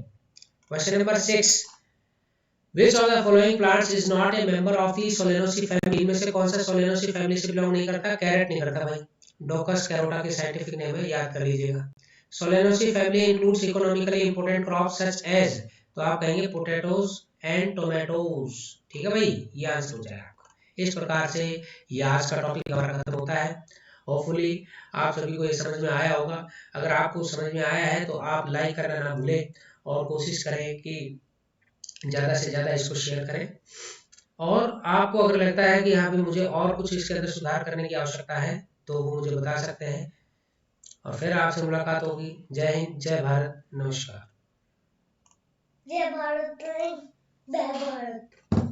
Question number 6, which of the following plants is not a member of the Solanaceae family? इनमें से कौन सा सोलेनोसी फैमिली से बिलोंग नहीं करता? कैरेट नहीं करता भाई, डोकस कैरोटा के साइंटिफिक नेम है, याद कर लीजिएगा। Solanaceae family includes economically important crops such as, तो आप कहेंगे पोटैटोज एंड टोमेटोज। ठीक है भाई, ये आंसर हो जाएगा आपका। इस प्रकार से ये आज का टॉपिक हमारा खत्म होता है। होपफुली आप सभी को ये समझ में आया होगा। अगर आपको समझ में आया है तो आप लाइक करना ना भूलें और कोशिश करें कि ज़्यादा से ज़्यादा इसको शेयर करें। और आपको अगर लगता है कि यहाँ पे मुझे और कुछ इसके अंदर सुधार करने की आवश्यकता है तो वो मुझे बता सकते हैं। और फिर आपसे मुलाकात होगी। जय हिंद, जय भारत, नमस्कार। जय भारत, जय भारत।